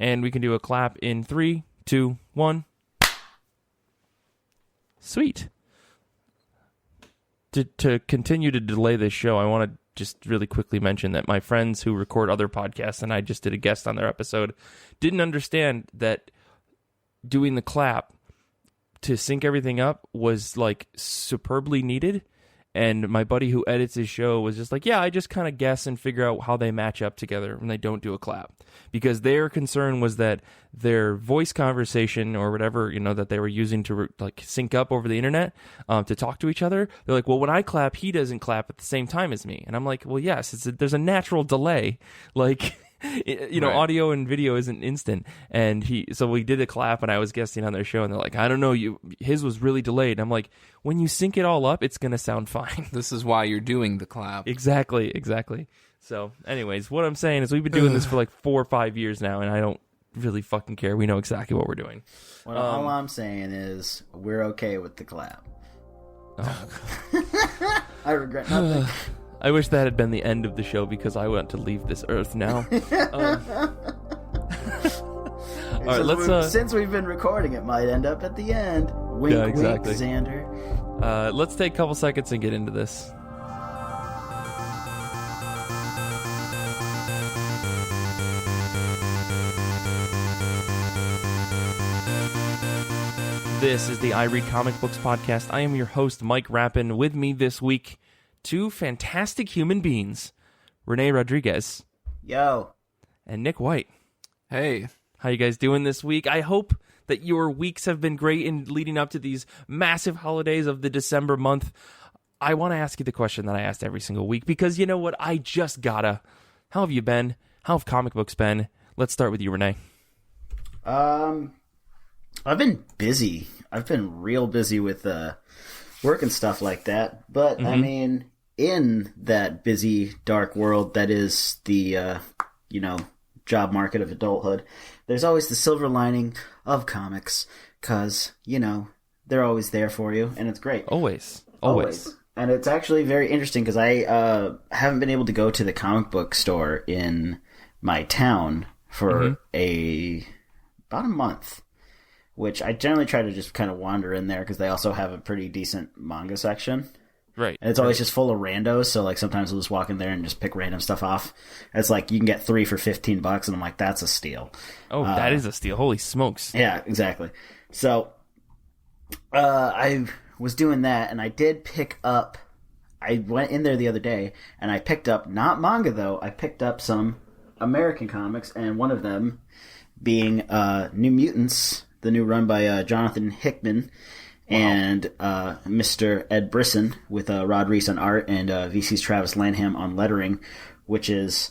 And we can do a clap in 3, 2, 1. Sweet. To continue to delay this show, I want to just really quickly mention that my friends who record other podcasts, and I just did a guest on their episode, didn't understand that doing the clap to sync everything up was like superbly needed. And my buddy who edits his show was just like, yeah, I just kind of guess and figure out how they match up together when they don't do a clap. Because their concern was that their voice conversation or whatever, that they were using to like sync up over the internet to talk to each other, they're like, well, when I clap, he doesn't clap at the same time as me. And I'm like, well, yes, there's a natural delay. Like... right. Audio and video isn't instant, and so we did a clap, and I was guesting on their show, and they're like, I don't know, his was really delayed. And I'm like, when you sync it all up, it's gonna sound fine. This is why you're doing the clap. Exactly. So, anyways, what I'm saying is we've been doing this for like 4 or 5 years now, and I don't really fucking care. We know exactly what we're doing. Well, all I'm saying is we're okay with the clap. Oh. I regret nothing. I wish that had been the end of the show because I want to leave this earth now. All right, let's. Since we've been recording, it might end up at the end. Wink, yeah, exactly. Wink, Xander. Let's take a couple seconds and get into this. This is the I Read Comic Books podcast. I am your host, Mike Rappin. With me this week, two fantastic human beings, René Rodriguez. Yo. And Nick White. Hey. How you guys doing this week? I hope that your weeks have been great in leading up to these massive holidays of the December month. I want to ask you the question that I asked every single week because you know what? I just gotta. How have you been? How have comic books been? Let's start with you, René. I've been busy. I've been real busy with work and stuff like that. But, I mean, in that busy, dark world that is the, job market of adulthood, there's always the silver lining of comics because, they're always there for you, and it's great. Always. And it's actually very interesting because I haven't been able to go to the comic book store in my town for about a month. Which I generally try to just kind of wander in there because they also have a pretty decent manga section. Right. And it's always just full of randos, so like sometimes I'll just walk in there and just pick random stuff off. It's like you can get 3 for $15, and I'm like, that's a steal. Oh, that is a steal. Holy smokes. Yeah, exactly. So I was doing that, and I did pick up... I went in there the other day, and I picked up, not manga though, I picked up some American comics, and one of them being New Mutants... The new run by Jonathan Hickman and Mr. Ed Brisson with Rod Reese on art and VC's Travis Lanham on lettering, which is...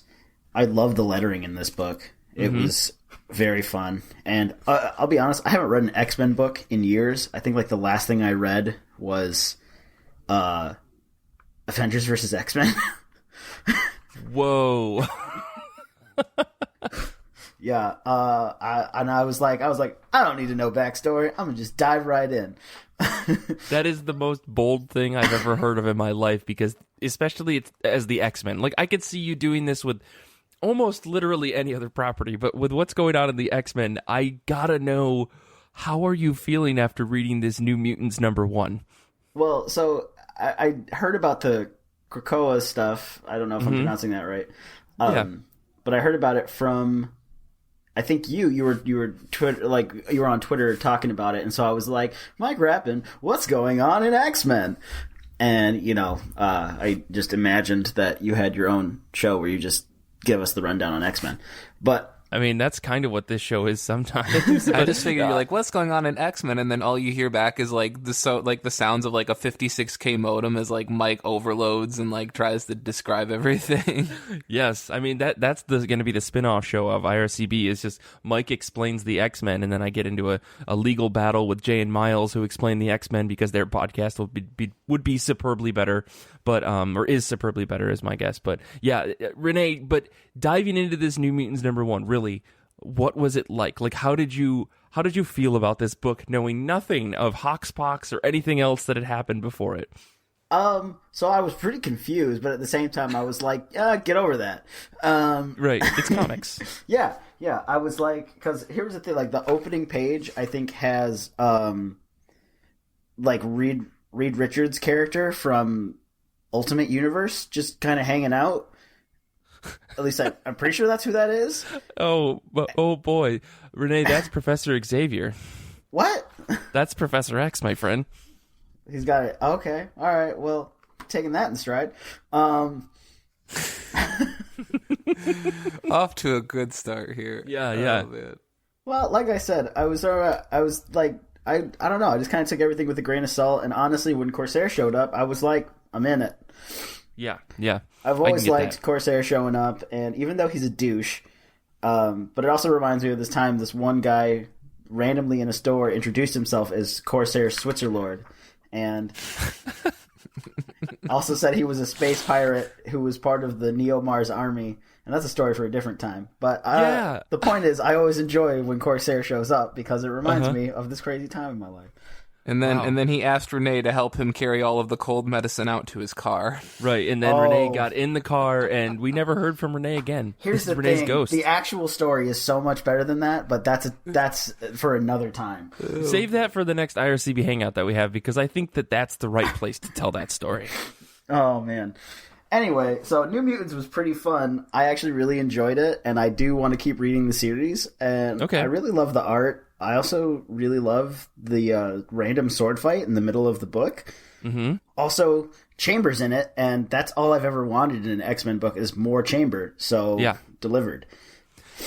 I love the lettering in this book. It was very fun. And I'll be honest, I haven't read an X-Men book in years. I think like the last thing I read was Avengers vs. X-Men. Whoa. Yeah, I was like, I don't need to know backstory. I'm gonna just dive right in. That is the most bold thing I've ever heard of in my life because, especially as the X-Men, like I could see you doing this with almost literally any other property, but with what's going on in the X-Men, I gotta know, how are you feeling after reading this New Mutants #1? Well, so I heard about the Krakoa stuff. I don't know if I'm pronouncing that right. But I heard about it from. I think you were on Twitter talking about it, and so I was like, Mike Rappin, what's going on in X-Men? And I just imagined that you had your own show where you just give us the rundown on X-Men. But I mean, that's kind of what this show is sometimes. I just figured you're like, what's going on in X-Men? And then all you hear back is like the sounds of like a 56K modem as like Mike overloads and like tries to describe everything. Yes, I mean that's going to be the spin-off show of IRCB. Is just Mike explains the X-Men, and then I get into a legal battle with Jay and Miles who explain the X-Men because their podcast would be superbly better, but or is superbly better is my guess. But yeah, René, but diving into this New Mutants #1, really, what was it like? Like, how did you feel about this book, knowing nothing of Hoxpox or anything else that had happened before it? So I was pretty confused, but at the same time, I was like, get over that. Right, it's comics. Yeah. I was like, because here's the thing, like the opening page, I think has like Reed Richards' character from Ultimate Universe just kind of hanging out. At least I'm pretty sure that's who that is. Oh boy, Renee, that's Professor Xavier. What? That's Professor X, my friend. He's got it. Okay. All right. Well, taking that in stride. Off to a good start here. Yeah. Oh, man. Well, like I said, I was like, I don't know. I just kind of took everything with a grain of salt. And honestly, when Corsair showed up, I was like, I'm in it. Yeah. I've always liked Corsair showing up, and even though he's a douche, but it also reminds me of this time this one guy randomly in a store introduced himself as Corsair Switzerlord, and also said he was a space pirate who was part of the Neo Mars army, and that's a story for a different time. But the point is, I always enjoy when Corsair shows up because it reminds me of this crazy time in my life. And then he asked Renee to help him carry all of the cold medicine out to his car. Right, and then Renee got in the car, and we never heard from Renee again. Here's the Renee's thing: ghost. the actual story is so much better than that, but that's for another time. Save that for the next IRCB hangout that we have, because I think that's the right place to tell that story. Oh man. Anyway, so New Mutants was pretty fun. I actually really enjoyed it, and I do want to keep reading the series. And I really love the art. I also really love the random sword fight in the middle of the book. Mm-hmm. Also, Chamber's in it, and that's all I've ever wanted in an X-Men book is more Chamber. So, delivered.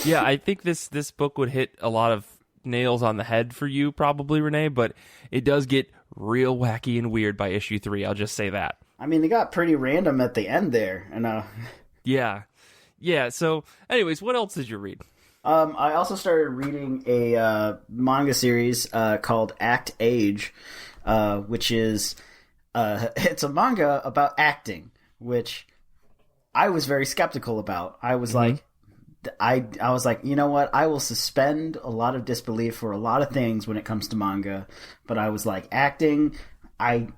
Yeah, I think this book would hit a lot of nails on the head for you, probably, Renee, but it does get real wacky and weird by issue 3. I'll just say that. I mean, they got pretty random at the end there. And Yeah, so, anyways, what else did you read? I also started reading a manga series called Act Age, which is it's a manga about acting, which I was very skeptical about. I was like, I was like, you know what? I will suspend a lot of disbelief for a lot of things when it comes to manga, but I was like, acting, I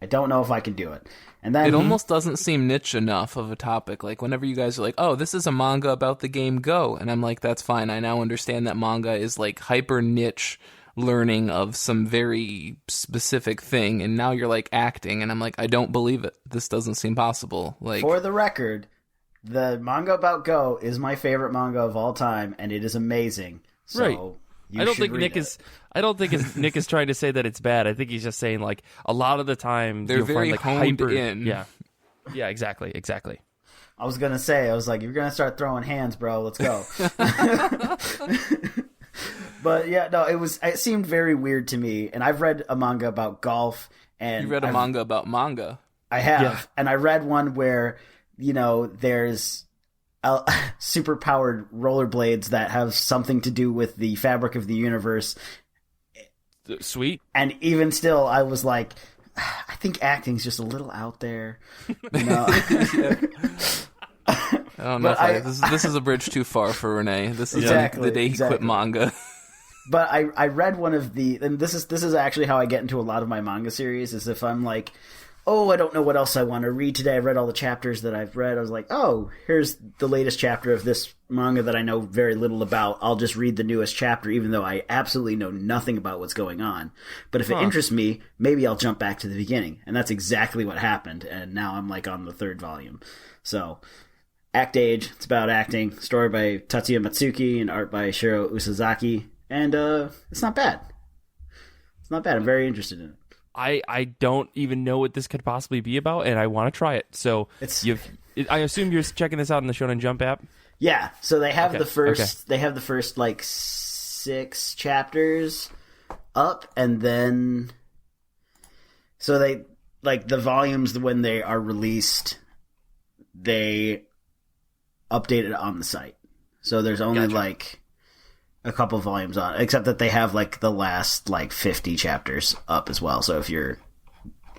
don't know if I can do it. And then it almost doesn't seem niche enough of a topic. Like, whenever you guys are like, oh, this is a manga about the game Go. And I'm like, that's fine. I now understand that manga is like hyper niche learning of some very specific thing. And now you're like acting. And I'm like, I don't believe it. This doesn't seem possible. Like, for the record, the manga about Go is my favorite manga of all time. And it is amazing. So right. I don't think Nick is trying to say that it's bad. I think he's just saying, like, a lot of the time they're you'll very find, like, honed in. Yeah, exactly. I was gonna say, you're gonna start throwing hands, bro. Let's go. But yeah, no, it seemed very weird to me. And I've read a manga about golf, and you read a manga about manga. I have, and I read one where there's super powered rollerblades that have something to do with the fabric of the universe. Sweet. And even still, I was like, I think acting's just a little out there. I don't know this is a bridge too far for Renee. This is the day he quit manga. But I read one of and this is actually how I get into a lot of my manga series, is if I'm like, oh, I don't know what else I want to read today. I've read all the chapters that I've read. I was like, oh, here's the latest chapter of this manga that I know very little about. I'll just read the newest chapter, even though I absolutely know nothing about what's going on. But if it interests me, maybe I'll jump back to the beginning. And that's exactly what happened. And now I'm like on the 3rd volume. So, Act Age, it's about acting. Story by Tatsuya Matsuki and art by Shiro Usazaki. And it's not bad. It's not bad. I'm very interested in it. I don't even know what this could possibly be about, and I want to try it. So I assume you're checking this out in the Shonen Jump app? Yeah, so they have the first like 6 chapters up, and then so they like the volumes when they are released, they update it on the site. So there's only like a couple volumes on, except that they have like the last like 50 chapters up as well. So if you're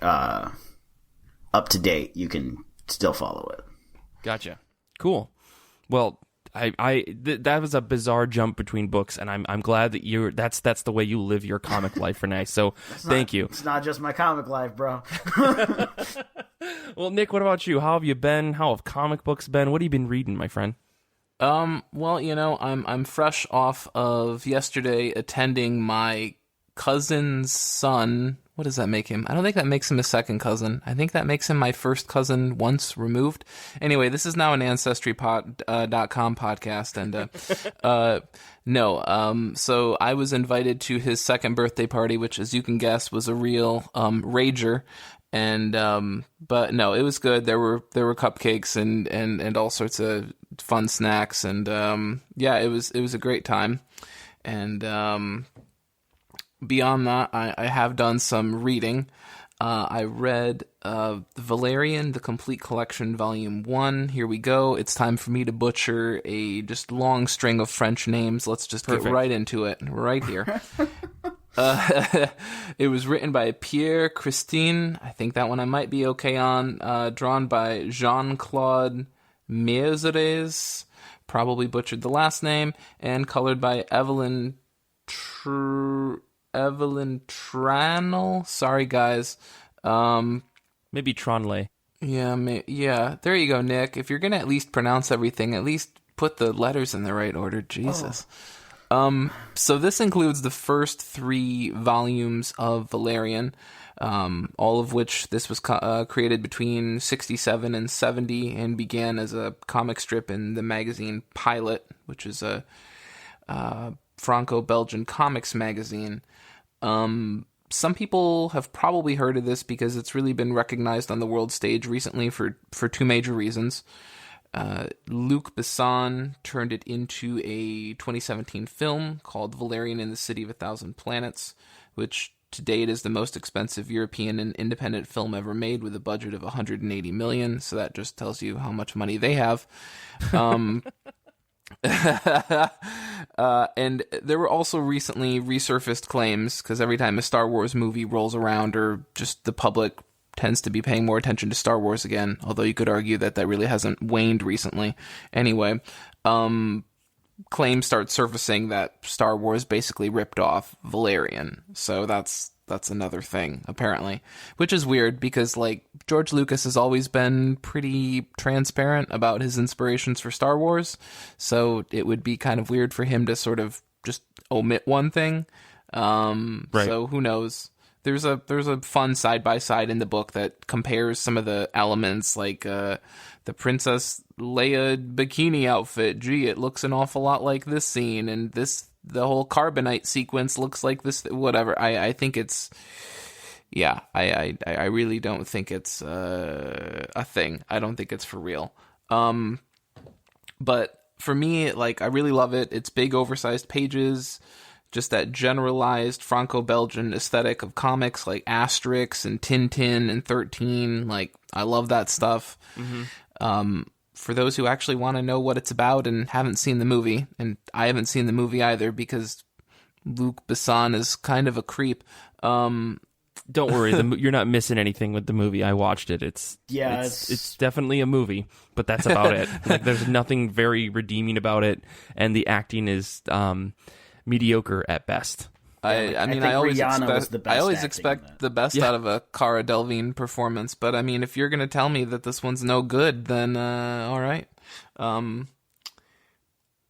up to date, you can still follow it. Gotcha. Cool. Well, that was a bizarre jump between books, and I'm glad that that's the way you live your comic life, Renee. So thank you. It's not just my comic life, bro. Well, Nick, what about you? How have you been? How have comic books been? What have you been reading, my friend? Well, I'm fresh off of yesterday attending my cousin's son. What does that make him? I don't think that makes him a second cousin. I think that makes him my first cousin once removed. Anyway, this is now an Ancestry.com podcast, and no. So I was invited to his second birthday party, which, as you can guess, was a real rager. And but no, it was good. There were cupcakes and all sorts of fun snacks, and yeah, it was a great time. And beyond that, I have done some reading. I read Valerian, the Complete Collection, Volume 1. Here we go. It's time for me to butcher a just long string of French names. Let's just get right into it. Right here. It was written by Pierre Christine. I think that one I might be okay on. Drawn by Jean-Claude Mézeres. Probably butchered the last name. And colored by Evelyn Tranel. Sorry, guys. Maybe Tronley. Yeah. There you go, Nick. If you're gonna at least pronounce everything, at least put the letters in the right order. Jesus. So this includes the first 3 volumes of Valerian, all of which this was created between 67 and 70 and began as a comic strip in the magazine Pilot, which is a Franco-Belgian comics magazine. Some people have probably heard of this because it's really been recognized on the world stage recently for 2 major reasons. Luc Besson turned it into a 2017 film called Valerian in the City of a Thousand Planets, which to date is the most expensive European and independent film ever made with a budget of $180 million. So that just tells you how much money they have. And there were also recently resurfaced claims, because every time a Star Wars movie rolls around, or just the public tends to be paying more attention to Star Wars again, although you could argue that really hasn't waned recently. Anyway, claims start surfacing that Star Wars basically ripped off Valerian. So that's another thing, apparently. Which is weird, because, like, George Lucas has always been pretty transparent about his inspirations for Star Wars, so it would be kind of weird for him to sort of just omit one thing. Right. So who knows? There's a fun side-by-side in the book that compares some of the elements, like the Princess Leia bikini outfit. Gee, it looks an awful lot like this scene, and the whole carbonite sequence looks like this. Whatever. I think it's, yeah. I really don't think it's a thing. I don't think it's for real. But for me, like, I really love it. It's big, oversized pages. Just that generalized Franco-Belgian aesthetic of comics, like Asterix and Tintin and 13. Like, I love that stuff. Mm-hmm. For those who actually want to know what it's about and haven't seen the movie, and I haven't seen the movie either because Luc Besson is kind of a creep. Don't worry, you're not missing anything with the movie. I watched it. It's definitely a movie, but that's about it. Like, there's nothing very redeeming about it, and the acting is mediocre at best. I always expect the best out of a Cara Delevingne performance, but I mean, if you're going to tell me that this one's no good, then all right.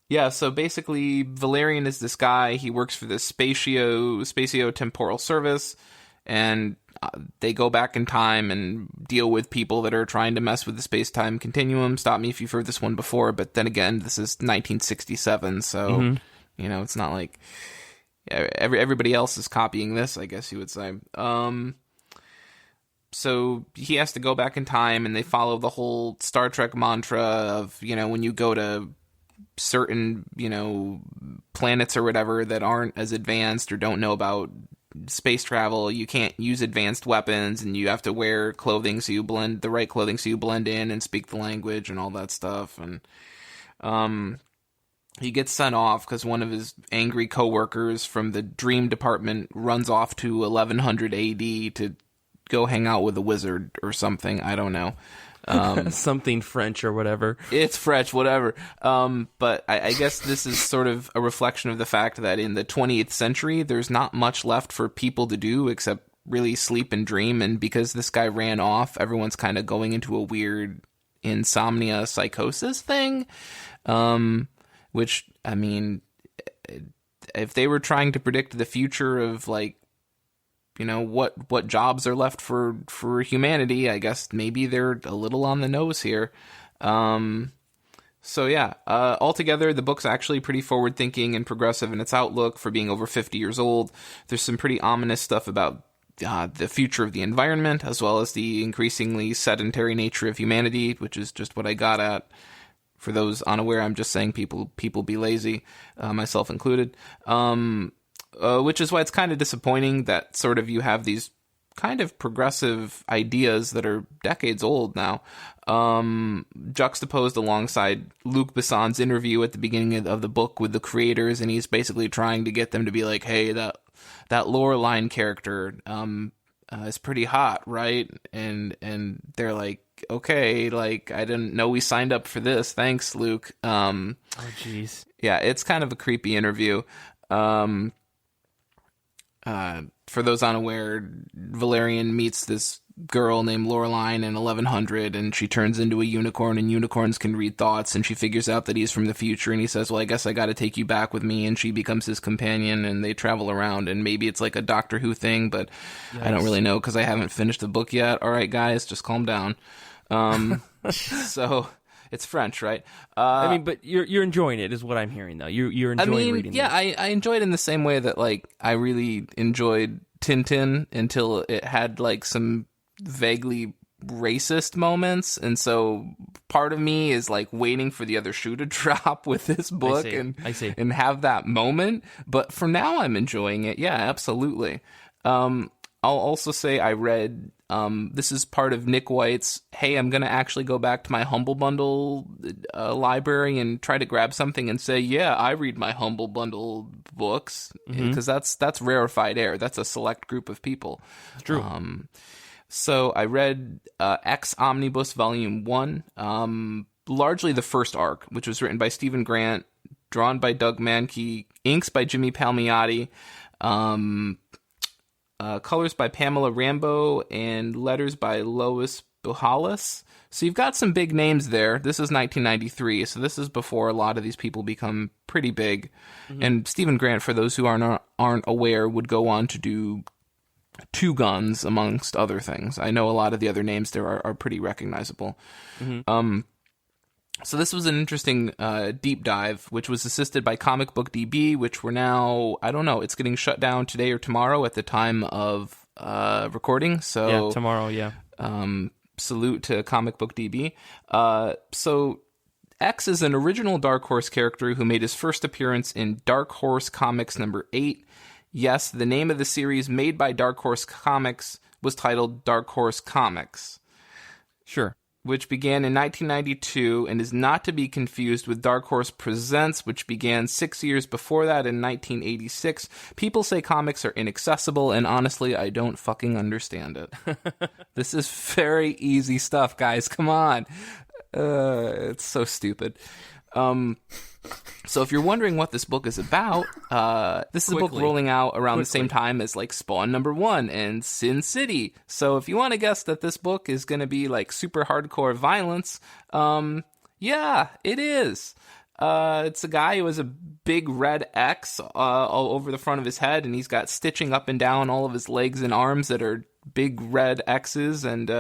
Yeah, so basically Valerian is this guy. He works for this spatio-temporal service, and they go back in time and deal with people that are trying to mess with the space-time continuum. Stop me if you've heard this one before, but then again, this is 1967, so... Mm-hmm. You know, it's not like everybody else is copying this, I guess you would say. So he has to go back in time, and they follow the whole Star Trek mantra of, you know, when you go to certain, you know, planets or whatever that aren't as advanced or don't know about space travel, you can't use advanced weapons, and you have to wear clothing so you blend in and speak the language and all that stuff. And he gets sent off because one of his angry coworkers from the Dream Department runs off to 1100 AD to go hang out with a wizard or something. I don't know. Something French or whatever. It's French, whatever. But I guess this is sort of a reflection of the fact that in the 20th century, there's not much left for people to do except really sleep and dream. And because this guy ran off, everyone's kind of going into a weird insomnia psychosis thing. Which, I mean, if they were trying to predict the future of, like, you know, what jobs are left for humanity, I guess maybe they're a little on the nose here. So yeah, altogether, the book's actually pretty forward-thinking and progressive in its outlook for being over 50 years old. There's some pretty ominous stuff about the future of the environment, as well as the increasingly sedentary nature of humanity, which is just what I got at. For those unaware, I'm just saying people be lazy, myself included. Which is why it's kind of disappointing that sort of you have these kind of progressive ideas that are decades old now, juxtaposed alongside Luc Besson's interview at the beginning of the book with the creators, and he's basically trying to get them to be like, hey, that Loreline character is pretty hot, right? And they're like, okay, like, I didn't know we signed up for this. Thanks, Luke. Oh, jeez. Yeah, it's kind of a creepy interview. For those unaware, Valerian meets this girl named Loreline in 1100, and she turns into a unicorn, and unicorns can read thoughts, and she figures out that he's from the future, and he says, well, I guess I gotta take you back with me, and she becomes his companion, and they travel around, and maybe it's like a Doctor Who thing, but yes. I don't really know, because I haven't finished the book yet. All right, guys, just calm down. So... It's French, right? I mean, but you're enjoying it, is what I'm hearing, though. You're enjoying reading it. Yeah, I enjoyed it in the same way that, like, I really enjoyed Tintin until it had, like, some vaguely racist moments, and so part of me is, like, waiting for the other shoe to drop with this book and have that moment. But for now, I'm enjoying it. Yeah, absolutely. I'll also say I read... this is part of Nick White's, hey, I'm going to actually go back to my Humble Bundle library and try to grab something and say, yeah, I read my Humble Bundle books, because that's rarefied air. That's a select group of people. It's true. So I read X Omnibus Volume 1, largely the first arc, which was written by Stephen Grant, drawn by Doug Mankey, inks by Jimmy Palmiotti, colors by Pamela Rambeau, and letters by Lois Buhalis. So you've got some big names there. This is 1993, so this is before a lot of these people become pretty big. Mm-hmm. And Stephen Grant, for those who aren't aware, would go on to do Two Guns, amongst other things. I know a lot of the other names there are pretty recognizable. Mm-hmm. So this was an interesting deep dive, which was assisted by Comic Book DB, which we're now, I don't know, it's getting shut down today or tomorrow at the time of recording. So yeah, tomorrow, yeah. Salute to Comic Book DB. So X is an original Dark Horse character who made his first appearance in Dark Horse Comics number 8. Yes, the name of the series made by Dark Horse Comics was titled Dark Horse Comics. Sure. Which began in 1992 and is not to be confused with Dark Horse Presents, which began 6 years before that in 1986. People say comics are inaccessible, and honestly, I don't fucking understand it. This is very easy stuff, guys. Come on. It's so stupid. So if you're wondering what this book is about, this is a book rolling out around the same time as like Spawn #1 and Sin City. So if you want to guess that this book is going to be like super hardcore violence, yeah, it is. It's a guy who has a big red X all over the front of his head, and he's got stitching up and down all of his legs and arms that are big red X's, and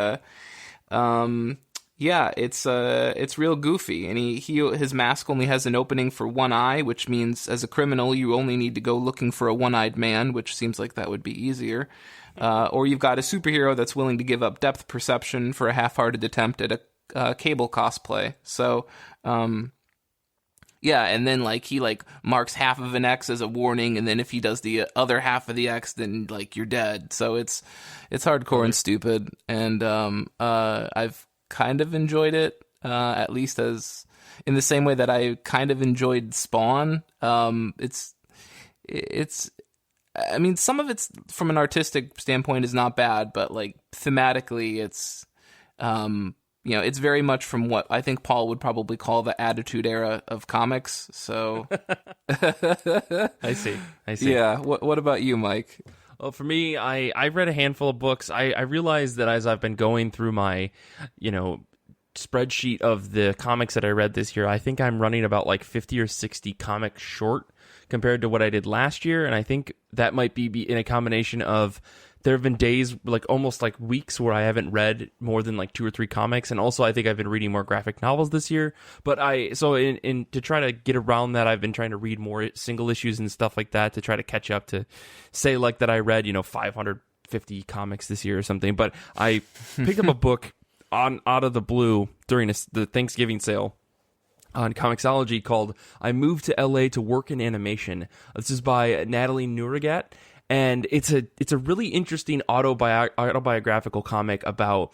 yeah, it's real goofy, and his mask only has an opening for one eye, which means as a criminal you only need to go looking for a one-eyed man, which seems like that would be easier. Or you've got a superhero that's willing to give up depth perception for a half-hearted attempt at a Cable cosplay. So, yeah, and then like he like marks half of an X as a warning, and then if he does the other half of the X, then like you're dead. So it's hardcore and stupid, and I've kind of enjoyed it, at least as in the same way that I kind of enjoyed Spawn. It's I mean, some of it's from an artistic standpoint is not bad, but like thematically it's it's very much from what I think Paul would probably call the Attitude Era of comics. So I see. Yeah. What about you, Mike? Well, for me, I read a handful of books. I realized that as I've been going through my, spreadsheet of the comics that I read this year, I think I'm running about like 50 or 60 comics short compared to what I did last year. And I think that might be in a combination of there have been days, like almost like weeks, where I haven't read more than like 2 or 3 comics. And also I think I've been reading more graphic novels this year. But in to try to get around that, I've been trying to read more single issues and stuff like that to try to catch up, to say like that I read, 550 comics this year or something. But I picked up a book out of the blue during the Thanksgiving sale on Comixology called I Moved to LA to Work in Animation. This is by Natalie Nourigat, and it's a really interesting autobiographical comic about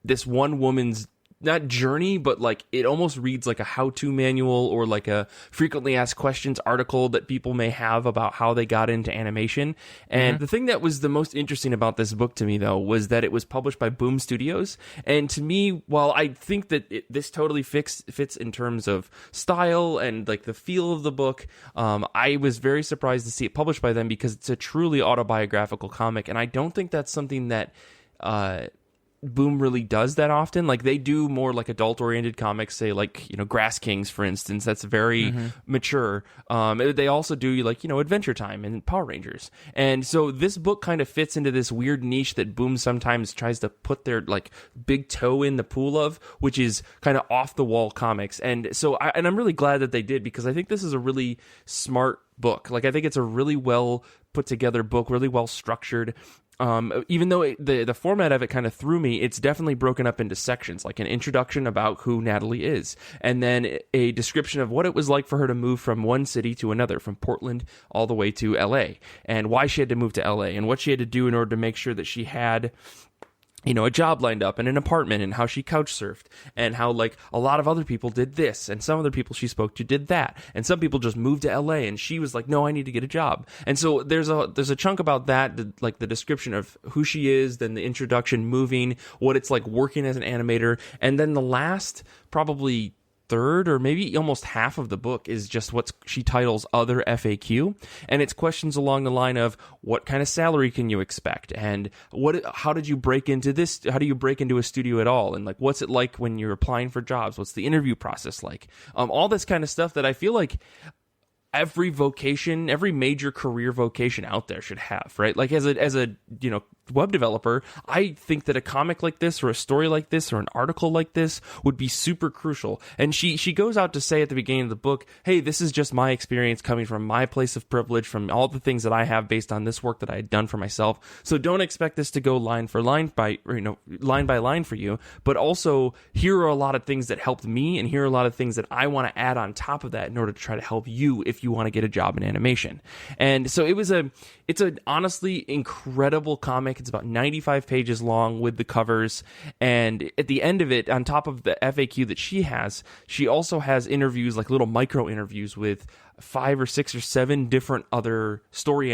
this one woman's not journey, but like it almost reads like a how-to manual or like a frequently asked questions article that people may have about how they got into animation. And the thing that was the most interesting about this book to me, though, was that it was published by Boom Studios. And to me, while I think that this totally fits in terms of style and like the feel of the book, I was very surprised to see it published by them because it's a truly autobiographical comic. And I don't think that's something that Boom really does that often. Like they do more like adult oriented comics, say like Grass Kings, for instance. That's very mature. They also do like Adventure Time and Power Rangers, and so this book kind of fits into this weird niche that Boom sometimes tries to put their like big toe in the pool of, which is kind of off the wall comics. And so I'm really glad that they did, because I think this is a really smart book. Like I think it's a really well put together book, really well structured. Even though the format of it kind of threw me, it's definitely broken up into sections, like an introduction about who Natalie is, and then a description of what it was like for her to move from one city to another, from Portland all the way to LA, and why she had to move to LA, and what she had to do in order to make sure that she had a job lined up and an apartment, and how she couch surfed, and how like a lot of other people did this, and some other people she spoke to did that, and some people just moved to LA, and she was like, no, I need to get a job. And so there's a chunk about that, like the description of who she is, then the introduction, moving, what it's like working as an animator, and then the last probably third or maybe almost half of the book is just what she titles Other FAQ, and it's questions along the line of what kind of salary can you expect, and how did you break into this, how do you break into a studio at all, and like what's it like when you're applying for jobs, what's the interview process like, all this kind of stuff that I feel like every vocation, every major career vocation out there should have, right? Like as a web developer, I think that a comic like this or a story like this or an article like this would be super crucial. And she goes out to say at the beginning of the book, hey, this is just my experience coming from my place of privilege, from all the things that I have based on this work that I had done for myself. So don't expect this to go line by line for you, but also here are a lot of things that helped me, and here are a lot of things that I want to add on top of that in order to try to help you if you want to get a job in animation. And so it's an honestly incredible comic. It's about 95 pages long with the covers, and at the end of it, on top of the FAQ that she also has interviews, like little micro interviews with 5 or 6 or 7 different other storyboard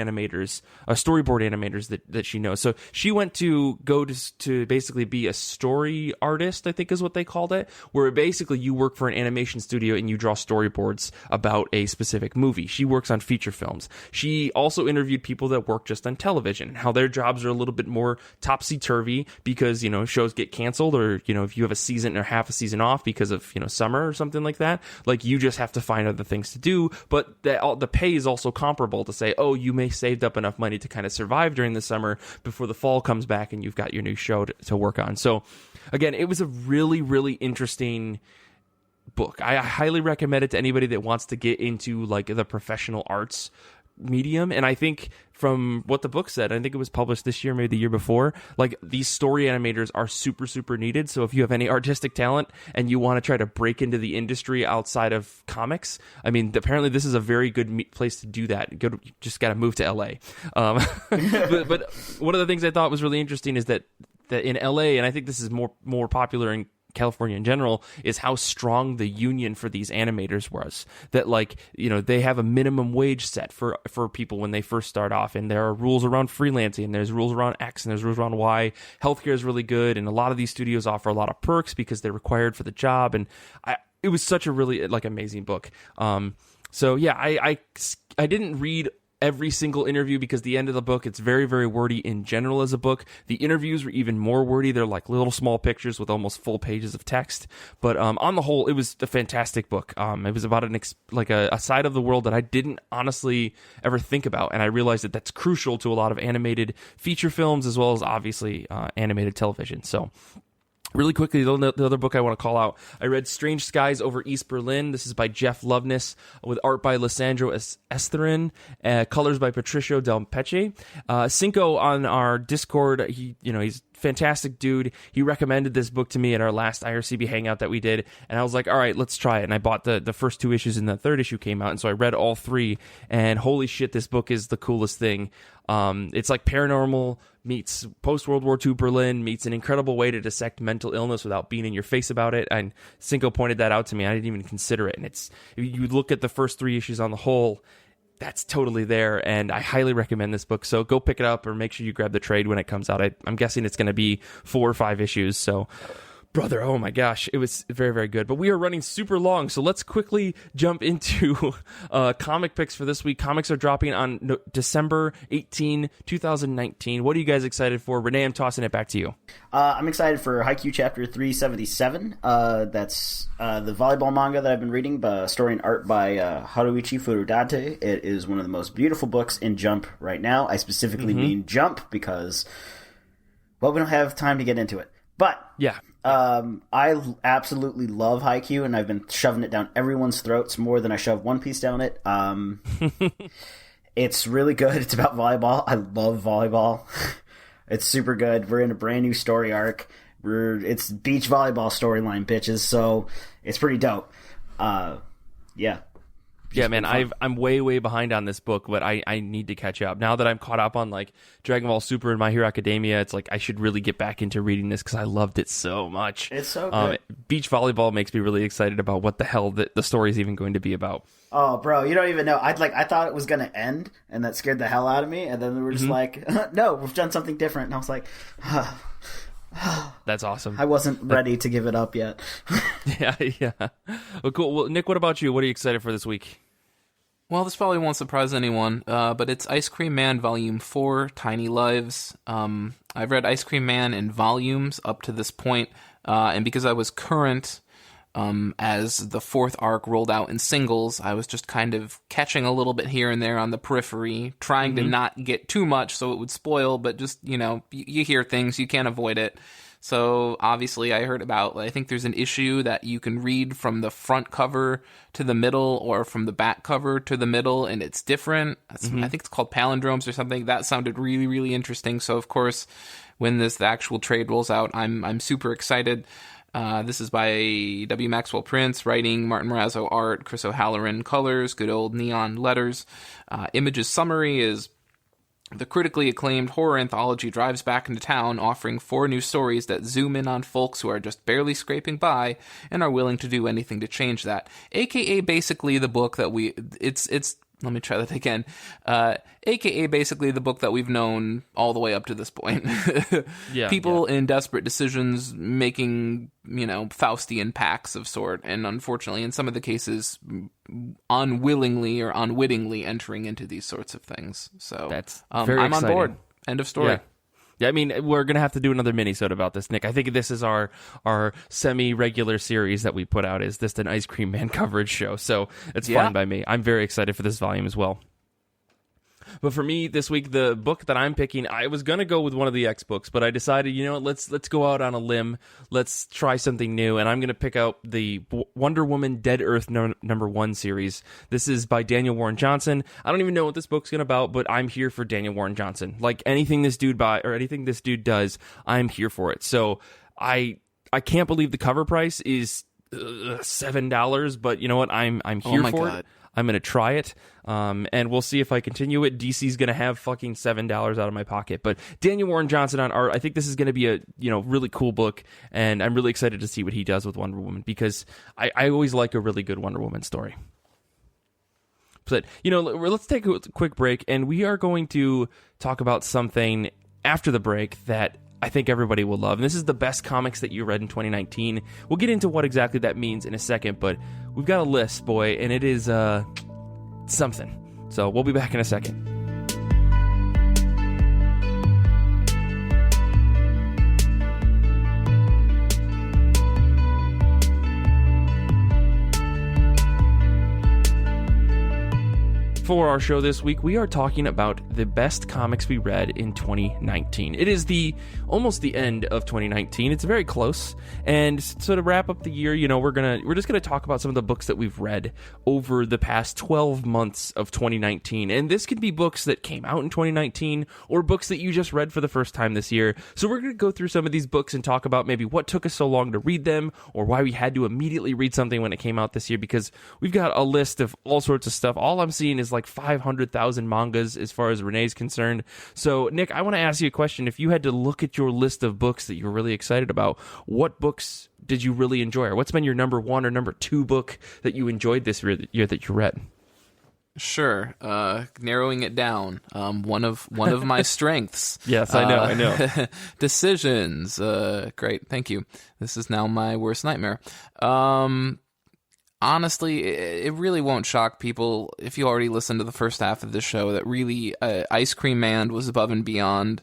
animators that she knows. So she went to go to basically be a story artist, I think is what they called it, where basically you work for an animation studio and you draw storyboards about a specific movie. She works on feature films. She also interviewed people that work just on television, and how their jobs are a little bit more topsy-turvy because, shows get canceled, or, if you have a season or half a season off because of, summer or something like that, like you just have to find other things to do. But the pay is also comparable to say, oh, you may saved up enough money to kind of survive during the summer before the fall comes back and you've got your new show to work on. So again, it was a really, really interesting book. I highly recommend it to anybody that wants to get into like the professional arts medium. And I think from what the book said, I think it was published this year, maybe the year before, like these story animators are super, super needed. So if you have any artistic talent and you want to try to break into the industry outside of comics, I mean, apparently this is a very good place to do that. You just got to move to LA. But one of the things I thought was really interesting is that in LA, and I think this is more popular in California in general, is how strong the union for these animators was. That, like, you know, they have a minimum wage set for people when they first start off, and there are rules around freelancing, and there's rules around X, and there's rules around Y. Healthcare is really good, and a lot of these studios offer a lot of perks because they're required for the job, and it was such a really, like, amazing book. So yeah, I didn't read every single interview because the end of the book, it's very, very wordy in general as a book. The interviews were even more wordy. They're like little small pictures with almost full pages of text. But on the whole, it was a fantastic book. It was about a side of the world that I didn't honestly ever think about. And I realized that that's crucial to a lot of animated feature films as well as obviously animated television. So really quickly, the other book I want to call out, I read Strange Skies Over East Berlin. This is by Jeff Loveness with art by Lissandro Esterin, colors by Patricio Del Peche. Cinco on our Discord, he's a fantastic dude. He recommended this book to me at our last IRCB hangout that we did, and I was like, all right, let's try it. And I bought the first 2 issues, and the third issue came out, and so I read all 3, and holy shit, this book is the coolest thing. It's like paranormal meets post-World War II Berlin meets an incredible way to dissect mental illness without being in your face about it. And Cinco pointed that out to me. I didn't even consider it. And if you look at the first 3 issues on the whole, that's totally there. And I highly recommend this book. So go pick it up or make sure you grab the trade when it comes out. I'm guessing it's going to be 4 or 5 issues. So brother, oh my gosh, it was very, very good. But we are running super long, so let's quickly jump into comic picks for this week. Comics are dropping on December 18, 2019. What are you guys excited for? Renee, I'm tossing it back to you. I'm excited for Haikyu Chapter 377. That's the volleyball manga that I've been reading, story and art by Haruichi Furudate. It is one of the most beautiful books in Jump right now. I specifically mean Jump because, well, we don't have time to get into it. But yeah. I absolutely love Haikyu, and I've been shoving it down everyone's throats more than I shove One Piece down it. It's really good. It's about volleyball. I love volleyball. It's super good. We're in a brand new story arc. It's beach volleyball storyline, bitches. So it's pretty dope. Yeah. Yeah, man, I'm way behind on this book, but I need to catch up. Now that I'm caught up on like Dragon Ball Super and My Hero Academia, it's like I should really get back into reading this because I loved it so much. It's so good. Beach volleyball makes me really excited about what the hell the story is even going to be about. Oh, bro, you don't even know. I thought it was going to end, and that scared the hell out of me. And then we were just like, no, we've done something different. And I was like, that's awesome. I wasn't ready to give it up yet. Yeah. Well, cool. Well, Nick, what about you? What are you excited for this week? Well, this probably won't surprise anyone, but it's Ice Cream Man Volume 4, Tiny Lives. I've read Ice Cream Man in volumes up to this point, and because I was current as the 4th arc rolled out in singles, I was just kind of catching a little bit here and there on the periphery, trying to not get too much so it would spoil, but just, you hear things, you can't avoid it. So obviously I heard about, I think there's an issue that you can read from the front cover to the middle or from the back cover to the middle, and it's different. I think it's called palindromes or something. That sounded really, really interesting. So of course, when the actual trade rolls out, I'm super excited. This is by W. Maxwell Prince, writing, Martin Morazzo art, Chris O'Halloran colors, good old neon letters. Images summary is: the critically acclaimed horror anthology drives back into town, offering 4 new stories that zoom in on folks who are just barely scraping by and are willing to do anything to change that. AKA basically the book that let me try that again. AKA basically the book that we've known all the way up to this point. People in desperate decisions making, Faustian pacts of sort, and unfortunately in some of the cases unwillingly or unwittingly entering into these sorts of things. So that's very I'm exciting. on board. End of story. Yeah, I mean, we're going to have to do another mini-sode about this, Nick. I think this is our semi-regular series that we put out, is this an Ice Cream Man coverage show. So it's fine by me. I'm very excited for this volume as well. But for me, this week, the book that I'm picking, I was going to go with one of the X books, but I decided, let's go out on a limb. Let's try something new, and I'm going to pick out the Wonder Woman Dead Earth number 1 series. This is by Daniel Warren Johnson. I don't even know what this book's going to about, but I'm here for Daniel Warren Johnson. Like, anything this dude anything this dude does, I'm here for it. So I can't believe the cover price is $7, but you know what? I'm here my for God. it. I'm going to try it, and we'll see if I continue it. DC's going to have fucking $7 out of my pocket. But Daniel Warren Johnson on art, I think this is going to be a really cool book, and I'm really excited to see what he does with Wonder Woman, because I always like a really good Wonder Woman story. But, let's take a quick break, and we are going to talk about something after the break that I think everybody will love. And this is the best comics that you read in 2019. We'll get into what exactly that means in a second, but we've got a list, boy, and it is something. So we'll be back in a second. For our show this week, we are talking about the best comics we read in 2019. It is almost the end of 2019. It's very close. And so to wrap up the year, we're just gonna talk about some of the books that we've read over the past 12 months of 2019. And this could be books that came out in 2019 or books that you just read for the first time this year. So we're gonna go through some of these books and talk about maybe what took us so long to read them, or why we had to immediately read something when it came out this year, because we've got a list of all sorts of stuff. All I'm seeing is like 500,000 mangas as far as Renee's concerned. So, Nick, I want to ask you a question. If you had to look at your list of books that you're really excited about, what books did you really enjoy? Or what's been your number 1 or number 2 book that you enjoyed this year that you read? Sure. Narrowing it down. One of my strengths. Yes, I know. Decisions. Great. Thank you. This is now my worst nightmare. Honestly, it really won't shock people if you already listened to the first half of this show that really Ice Cream Man was above and beyond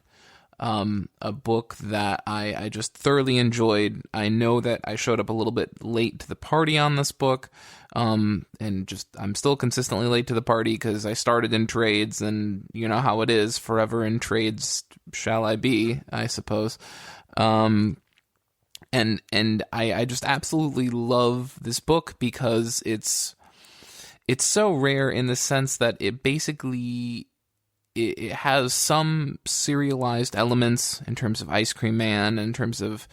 a book that I just thoroughly enjoyed. I know that I showed up a little bit late to the party on this book, and I'm still consistently late to the party because I started in trades, and you know how it is, forever in trades shall I be, I suppose. And I just absolutely love this book because it's so rare in the sense that it basically it has some serialized elements in terms of Ice Cream Man, in terms of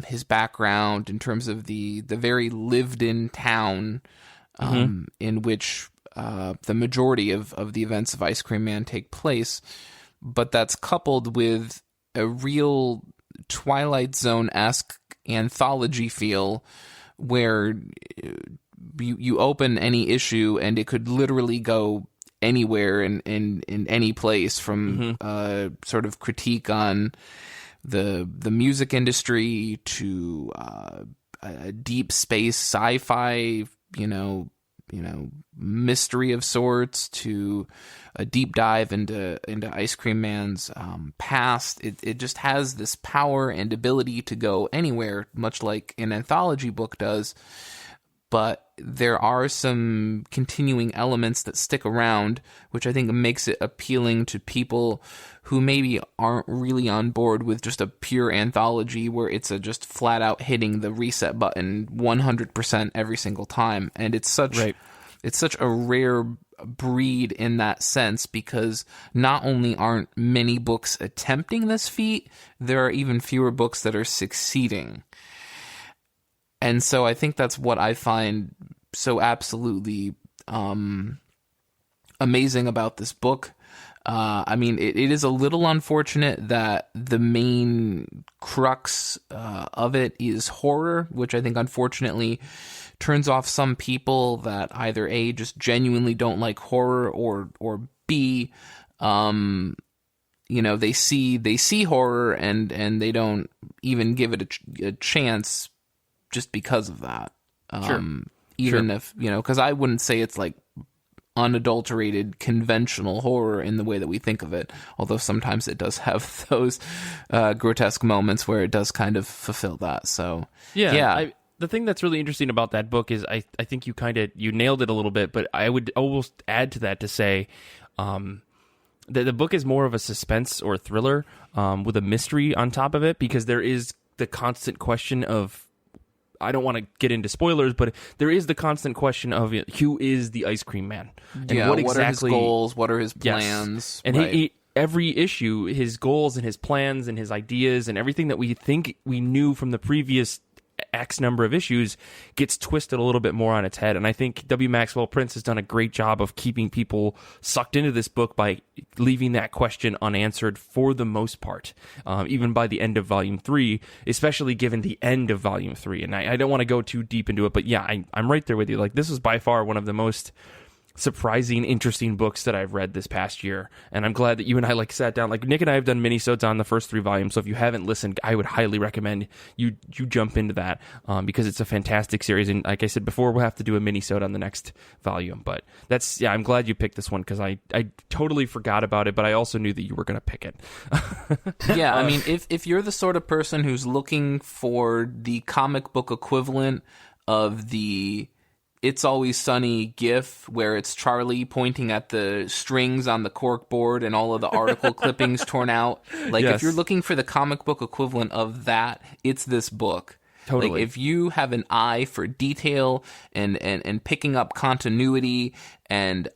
his background, in terms of the very lived-in town in which the majority of the events of Ice Cream Man take place, but that's coupled with a real Twilight Zone-esque anthology feel where you open any issue and it could literally go anywhere in any place, from sort of critique on the music industry to a deep space sci-fi, mystery of sorts, to a deep dive into Ice Cream Man's past. It just has this power and ability to go anywhere, much like an anthology book does. But there are some continuing elements that stick around, which I think makes it appealing to people who maybe aren't really on board with just a pure anthology where it's just flat out hitting the reset button 100% every single time. And it's such a rare breed in that sense, because not only aren't many books attempting this feat, there are even fewer books that are succeeding. And so I think that's what I find so absolutely amazing about this book. I mean, it is a little unfortunate that the main crux of it is horror, which I think unfortunately turns off some people that either A, just genuinely don't like horror, or B, they see horror and they don't even give it a chance just because of that. Even if, because I wouldn't say it's like unadulterated conventional horror in the way that we think of it, although sometimes it does have those grotesque moments where it does kind of fulfill that. So the thing that's really interesting about that book is I think you nailed it a little bit, but I would almost add to that to say that the book is more of a suspense or thriller with a mystery on top of it, because there is the constant question of, I don't want to get into spoilers, but there is the constant question of who is the Ice Cream Man? And what are his goals? What are his plans? Yes. And he every issue, his goals and his plans and his ideas and everything that we think we knew from the previous X number of issues gets twisted a little bit more on its head. And I think W. Maxwell Prince has done a great job of keeping people sucked into this book by leaving that question unanswered for the most part, even by the end of Volume 3, especially given the end of Volume 3. And I don't want to go too deep into it, but yeah, I'm right there with you. Like, this is by far one of the most surprising, interesting books that I've read this past year, and I'm glad that you and I sat down. Like, Nick and I have done minisodes on the first 3 volumes, so if you haven't listened, I would highly recommend you jump into that, because it's a fantastic series. And like I said before, we'll have to do a minisode on the next volume. But I'm glad you picked this one, because I totally forgot about it, but I also knew that you were going to pick it. Yeah, I mean, if you're the sort of person who's looking for the comic book equivalent of the It's Always Sunny gif, where it's Charlie pointing at the strings on the cork board and all of the article clippings torn out. Like, yes. If you're looking for the comic book equivalent of that, it's this book. Totally. Like, if you have an eye for detail and picking up continuity and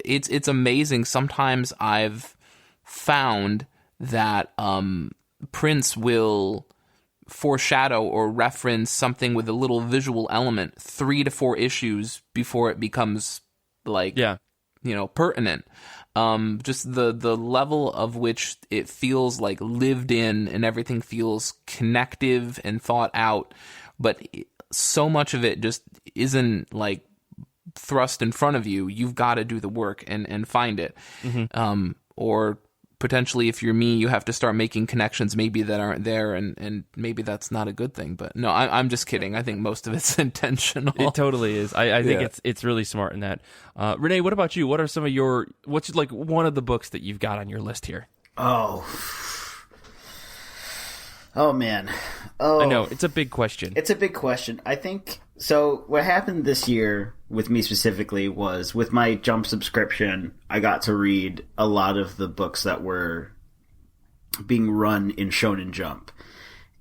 it's amazing. Sometimes I've found that Prince will foreshadow or reference something with a little visual element 3 to 4 issues before it becomes pertinent. Just the level of which it feels like lived in and everything feels connective and thought out, but so much of it just isn't like thrust in front of you. You've got to do the work and find it. Mm-hmm. Or potentially, if you're me, you have to start making connections maybe that aren't there, and maybe that's not a good thing. But no, I'm just kidding. I think most of it's intentional. It totally is. I think it's really smart in that. Renee, what about you? What are some of what's like one of the books that you've got on your list here? Oh man. I know, it's a big question. It's a big question. I think, so what happened this year with me specifically was, with my Jump subscription, I got to read a lot of the books that were being run in Shonen Jump.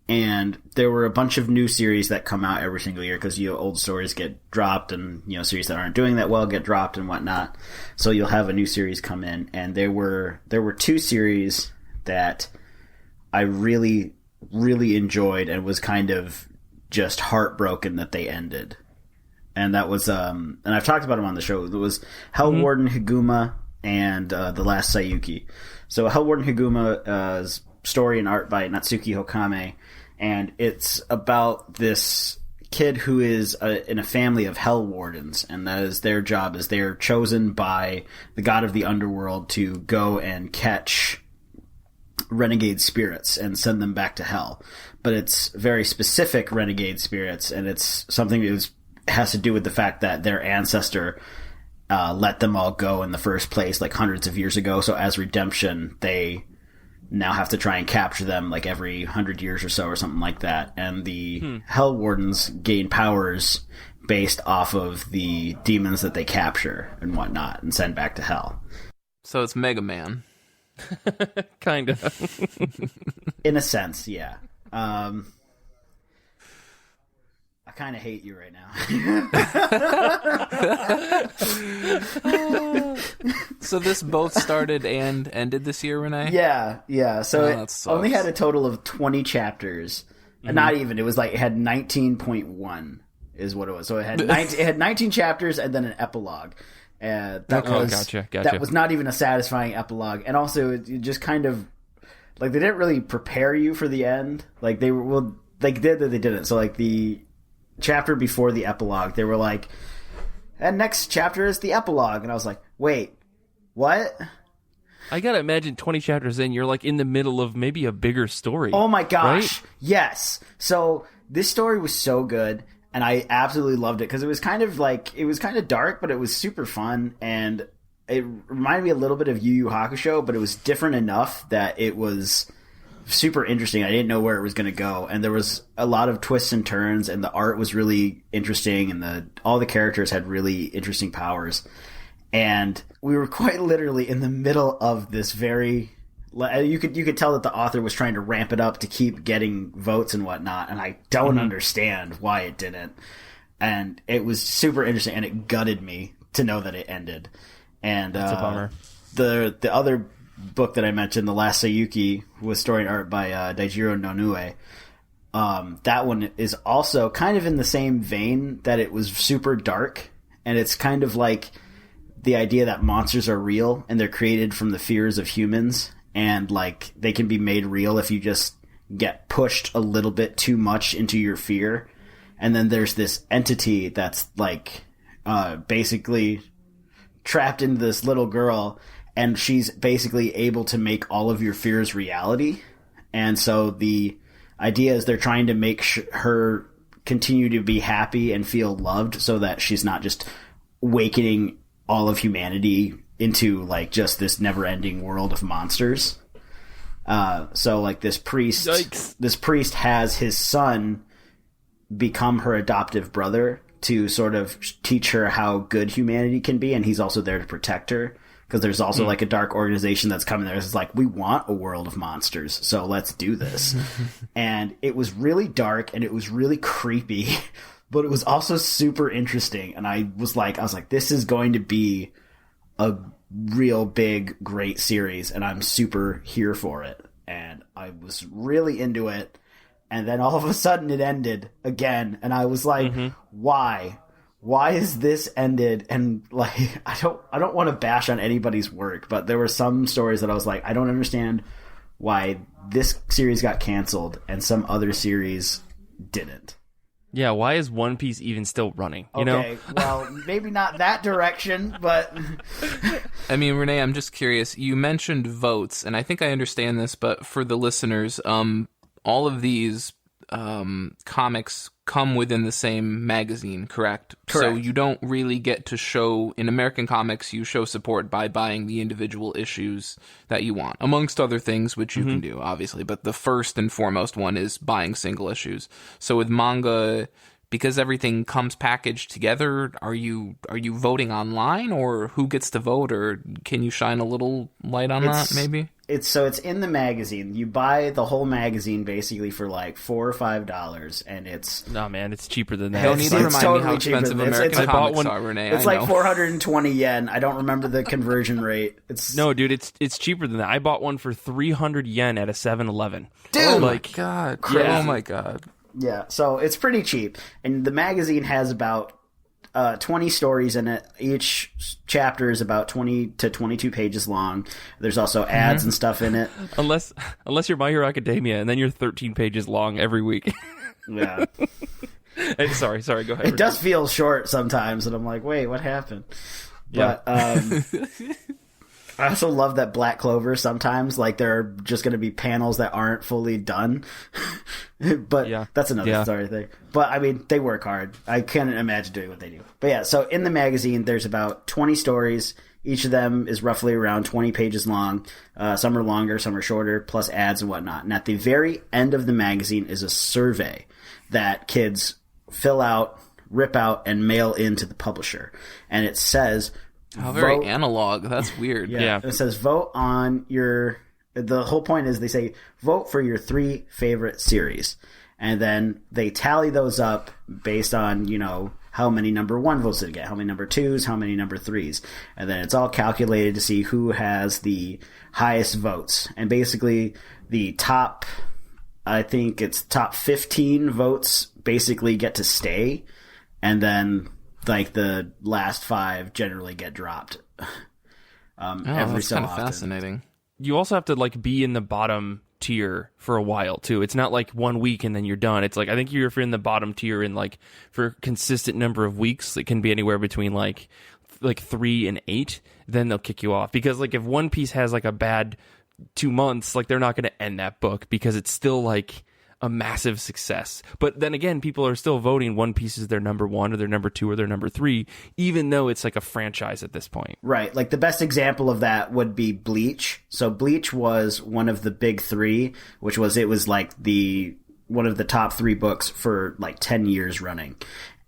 And there were a bunch of new series that come out every single year, because old stories get dropped, and series that aren't doing that well get dropped and whatnot. So you'll have a new series come in, and there were 2 series that I really, really enjoyed and was kind of just heartbroken that they ended. And that was, and I've talked about them on the show. It was Hell Warden Higuma and The Last Sayuki. So Hell Warden Higuma's story and art by Natsuki Hokame, and it's about this kid who is in a family of Hell Wardens, and that is their job. Is they're chosen by the god of the underworld to go and catch renegade spirits and send them back to hell. But it's very specific renegade spirits, and it's something that has to do with the fact that their ancestor let them all go in the first place, like hundreds of years ago. So as redemption, they now have to try and capture them like every 100 years or so, or something like that. And the Hell Wardens gain powers based off of the demons that they capture and whatnot and send back to hell. So it's Mega Man. Kind of. In a sense, yeah. I kind of hate you right now. So this both started and ended this year, Renee? Yeah. So it only had a total of 20 chapters. Mm-hmm. Not even. It was like, it had 19.1 is what it was. So it had 19 chapters and then an epilogue. Gotcha. That was not even a satisfying epilogue. And also, it just kind of, like, they didn't really prepare you for the end. Like, they didn't. So, like, the chapter before the epilogue, they were like, and next chapter is the epilogue. And I was like, wait, what? I gotta imagine 20 chapters in, you're like in the middle of maybe a bigger story. Oh my gosh. Right? Yes. So this story was so good, and I absolutely loved it, because it was kind of dark, but it was super fun, and it reminded me a little bit of Yu Yu Hakusho, but it was different enough that it was super interesting. I didn't know where it was going to go, and there was a lot of twists and turns, and the art was really interesting, and all the characters had really interesting powers. And we were quite literally in the middle of this very... You could tell that the author was trying to ramp it up to keep getting votes and whatnot, and I don't understand why it didn't. And it was super interesting, and it gutted me to know that it ended. And that's a bummer. The other book that I mentioned, The Last Sayuki, was story and art by Daijiro Nonue. that one is also kind of in the same vein that it was super dark, and it's kind of like the idea that monsters are real and they're created from the fears of humans, and like they can be made real if you just get pushed a little bit too much into your fear. And then there's this entity that's like basically trapped into this little girl, and she's basically able to make all of your fears reality. And so the idea is they're trying to make her continue to be happy and feel loved, so that she's not just awakening all of humanity into like just this never-ending world of monsters. So like this priest has his son become her adoptive brother to sort of teach her how good humanity can be, and he's also there to protect her, because there's also like a dark organization that's coming there. It's like, we want a world of monsters, so let's do this. And it was really dark and it was really creepy, but it was also super interesting. And I was like, this is going to be a real big, great series, and I'm super here for it. And I was really into it. And then all of a sudden it ended again. And I was like, why? Why is this ended? And like, I don't want to bash on anybody's work, but there were some stories that I was like, I don't understand why this series got canceled and some other series didn't. Yeah, why is One Piece even still running? You know? Well, maybe not that direction, but... I mean, Renee, I'm just curious. You mentioned votes, and I think I understand this, but for the listeners, all of these comics come within the same magazine, correct? So you don't really get to show, in American comics, you show support by buying the individual issues that you want, amongst other things, which you can do, obviously. But the first and foremost one is buying single issues. So with manga, because everything comes packaged together, are you voting online, or who gets to vote, or can you shine a little light on that, maybe? It's in the magazine. You buy the whole magazine basically for like $4 or $5, and it's... No, man, it's cheaper than that. You don't need to remind totally me how expensive American comics are, Renee. It's like 420 yen. I don't remember the conversion rate. No, dude, it's cheaper than that. I bought one for 300 yen at a 7-Eleven. Dude! Oh my god. Crazy. Oh my god. Yeah, so it's pretty cheap. And the magazine has about 20 stories in it. Each chapter is about 20 to 22 pages long. There's also ads and stuff in it. Unless you're My Hero Academia, and then you're 13 pages long every week. Yeah. Hey, sorry, go ahead. It does feel short sometimes, and I'm like, wait, what happened? Yeah. But I also love that Black Clover sometimes, like, there are just going to be panels that aren't fully done. But that's another story thing. But, I mean, they work hard. I can't imagine doing what they do. But yeah, so in the magazine, there's about 20 stories. Each of them is roughly around 20 pages long. Some are longer, some are shorter, plus ads and whatnot. And at the very end of the magazine is a survey that kids fill out, rip out, and mail into the publisher. And it says... How very analog. That's weird. Yeah. It says vote on your... The whole point is they say vote for your 3 favorite series. And then they tally those up based on, how many number 1 votes did it get, how many number 2s, how many number 3s. And then it's all calculated to see who has the highest votes. And basically the top 15 votes basically get to stay. And then... like the last 5 generally get dropped every so often. Fascinating. You also have to like be in the bottom tier for a while too. It's not like 1 week and then you're done. It's like, I think if you're in the bottom tier in like for a consistent number of weeks, it can be anywhere between like 3 and 8. Then they'll kick you off, because like if One Piece has like a bad 2 months, like they're not going to end that book because it's still like a massive success. But then again, people are still voting One Piece is their number 1 or their number 2 or their number 3, even though it's like a franchise at this point. Right. Like the best example of that would be Bleach. So Bleach was one of the big 3, which was, it was like one of the top 3 books for like 10 years running.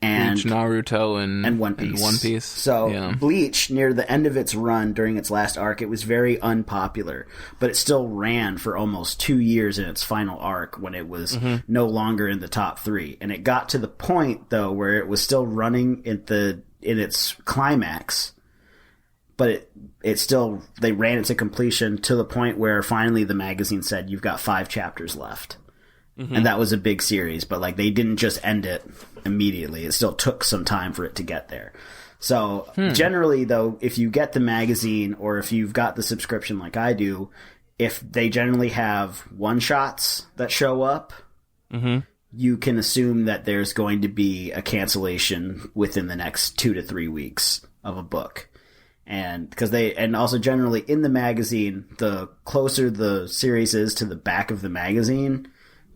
And Bleach, Naruto, and One Piece. And One Piece. So Bleach, near the end of its run during its last arc, it was very unpopular, but it still ran for almost 2 years in its final arc when it was no longer in the top 3. And it got to the point though where it was still running in its climax, but they ran it to completion to the point where finally the magazine said, you've got 5 chapters left. And that was a big series, but like they didn't just end it immediately. It still took some time for it to get there. So generally, though, if you get the magazine or if you've got the subscription like I do, if they generally have one-shots that show up, you can assume that there's going to be a cancellation within the next 2 to 3 weeks of a book. And because and also generally in the magazine, the closer the series is to the back of the magazine,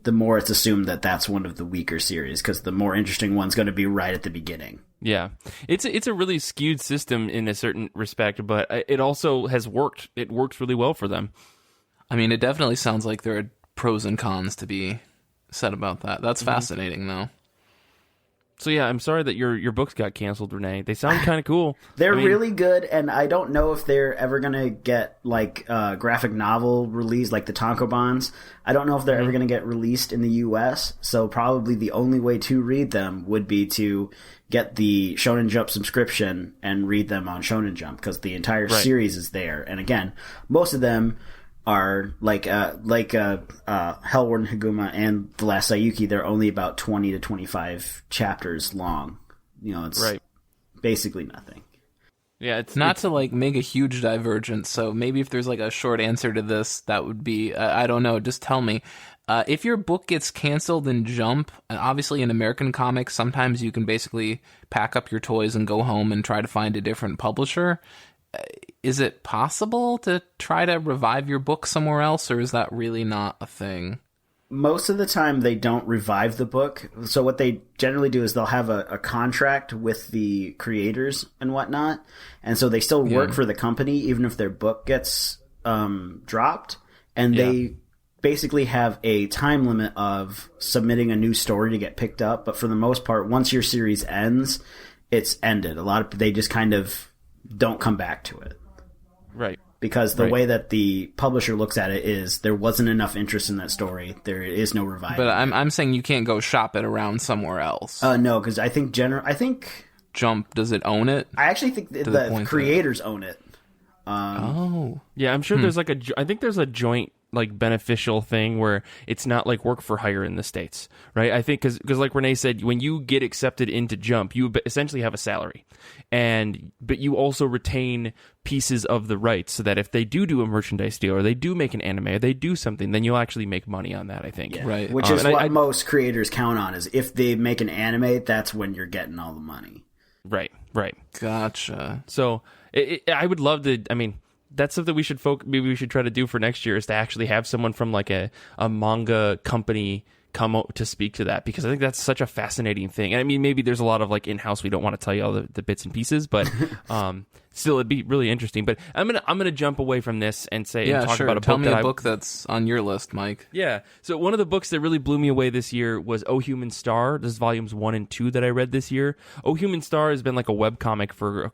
the more it's assumed that that's one of the weaker series, because the more interesting one's going to be right at the beginning. Yeah, it's a really skewed system in a certain respect, but it also has worked. It works really well for them. I mean, it definitely sounds like there are pros and cons to be said about that. That's fascinating, though. So yeah, I'm sorry that your books got canceled, Renee. They sound kind of cool. They're really good, and I don't know if they're ever going to get like graphic novel release, like the Tankobons. I don't know if they're ever going to get released in the U.S., so probably the only way to read them would be to get the Shonen Jump subscription and read them on Shonen Jump, because the entire series is there. And again, most of them are like Hellward and Higuma and The Last Sayuki. They're only about 20 to 25 chapters long. You know, it's basically nothing. Yeah, it's not to like make a huge divergence. So maybe if there's like a short answer to this, that would be I don't know. Just tell me. If your book gets canceled in Jump, obviously in American comics, sometimes you can basically pack up your toys and go home and try to find a different publisher. Is it possible to try to revive your book somewhere else, or is that really not a thing? Most of the time, they don't revive the book. So what they generally do is they'll have a contract with the creators and whatnot, and so they still work for the company even if their book gets dropped, and they basically have a time limit of submitting a new story to get picked up. But for the most part, once your series ends, it's ended. They just kind of don't come back to it. Right. Because the way that the publisher looks at it is there wasn't enough interest in that story. There is no revival. But I'm saying you can't go shop it around somewhere else. No, because I think Jump, does it own it? I actually think the creators own it. Yeah, I'm sure there's like I think there's a joint like beneficial thing where it's not like work for hire in the States, right? I think because like Renee said, when you get accepted into Jump, you essentially have a salary, but you also retain pieces of the rights so that if they do a merchandise deal or they do make an anime or they do something, then you'll actually make money on that, I think. Yeah. Right. Which is what most creators count on, is if they make an anime, that's when you're getting all the money. Right. Gotcha. So I would love to, I mean, that's something maybe we should try to do for next year, is to actually have someone from like a manga company come to speak to that, because I think that's such a fascinating thing. And I mean, maybe there's a lot of like in-house, we don't want to tell you all the bits and pieces, but still it'd be really interesting. But I'm gonna jump away from this and say and talk about a book that's on your list, Mike. Yeah. So one of the books that really blew me away this year was Oh Human Star. This is volumes 1 and 2 that I read this year. Oh Human Star has been like a webcomic for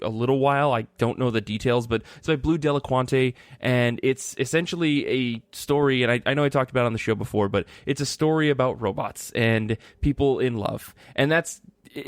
a little while. I don't know the details, but it's by Blue Delaquante, and it's essentially a story, and I know I talked about it on the show before, but it's a story about robots and people in love. And that's,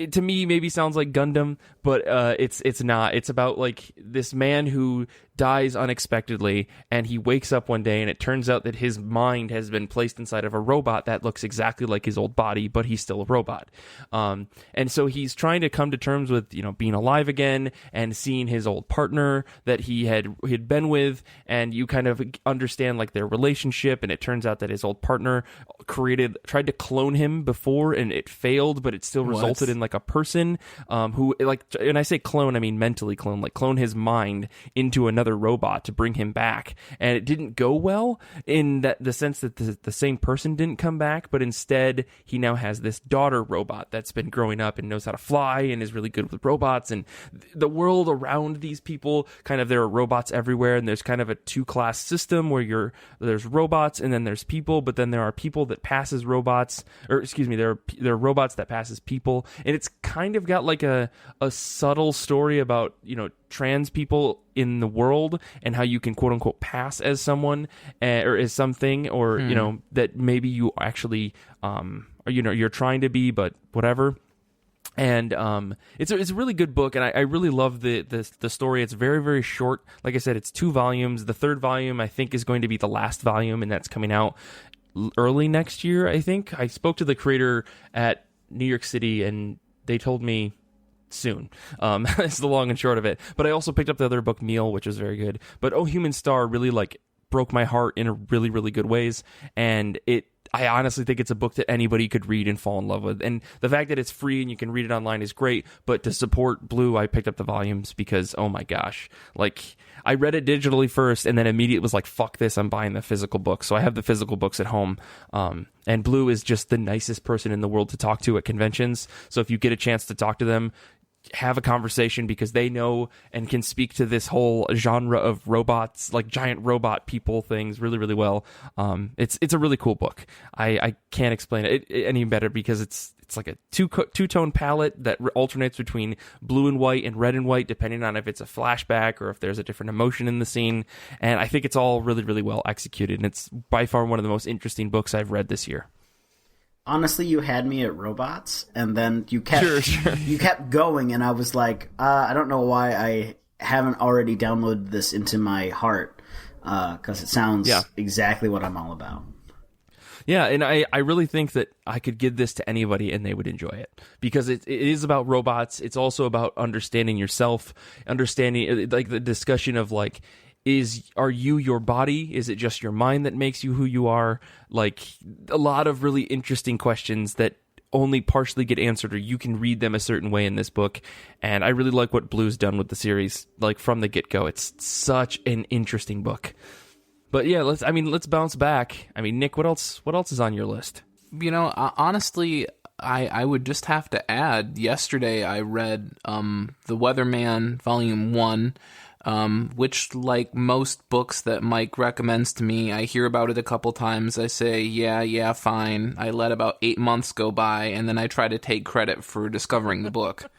to me, maybe sounds like Gundam, but it's not. It's about like this man who dies unexpectedly, and he wakes up one day, and it turns out that his mind has been placed inside of a robot that looks exactly like his old body, but he's still a robot. And so he's trying to come to terms with, being alive again and seeing his old partner that he had been with, and you kind of understand like their relationship, and it turns out that his old partner tried to clone him before, and it failed, but it still resulted in like a person who, like, and I say clone, I mean mentally clone, like clone his mind into another robot to bring him back. And it didn't go well in the sense that the same person didn't come back, but instead he now has this daughter robot that's been growing up and knows how to fly and is really good with robots. And the world around these people, kind of, there are robots everywhere, and there's kind of a 2-class system where there's robots and then there's people, but then there are people that passes robots, or excuse me, there are robots that passes people. And it's kind of got like a subtle story about, trans people in the world and how you can quote unquote pass as someone or as something, or that maybe you actually you're trying to be, but whatever. And it's a really good book, and I really love the story. It's very, very short. Like I said, it's 2 volumes. The 3rd volume I think is going to be the last volume, and that's coming out early next year, I think. I spoke to the creator at New York City, and they told me soon. That's the long and short of it. But I also picked up the other book, Meal, which was very good. But Oh Human Star really like broke my heart in a really, really good ways. And I honestly think it's a book that anybody could read and fall in love with. And the fact that it's free and you can read it online is great. But to support Blue, I picked up the volumes because, oh my gosh, like I read it digitally first and then immediately was like, fuck this, I'm buying the physical book. So I have the physical books at home. And Blue is just the nicest person in the world to talk to at conventions. So if you get a chance to talk to them, have a conversation because they know and can speak to this whole genre of robots, like giant robot people things really, really well. It's a really cool book. I can't explain it any better because it's like a two-tone palette that alternates between blue and white and red and white, depending on if it's a flashback or if there's a different emotion in the scene. And I think it's all really, really well executed. And it's by far one of the most interesting books I've read this year. Honestly, you had me at robots, and then you kept you kept going, and I was like, I don't know why I haven't already downloaded this into my heart, because it sounds exactly what I'm all about. Yeah, and I really think that I could give this to anybody and they would enjoy it because it is about robots. It's also about understanding yourself, understanding like the discussion of like, are you your body? Is it just your mind that makes you who you are? Like a lot of really interesting questions that only partially get answered, or you can read them a certain way in this book. And I really like what Blue's done with the series, like from the get-go. It's such an interesting book. But yeah, let's bounce back. I mean, Nick, what else is on your list? You know, honestly, I would just have to add, yesterday I read The Weatherman Volume 1, which, like most books that Mike recommends to me, I hear about it a couple times. I say, yeah, fine. I let about 8 months go by, and then I try to take credit for discovering the book.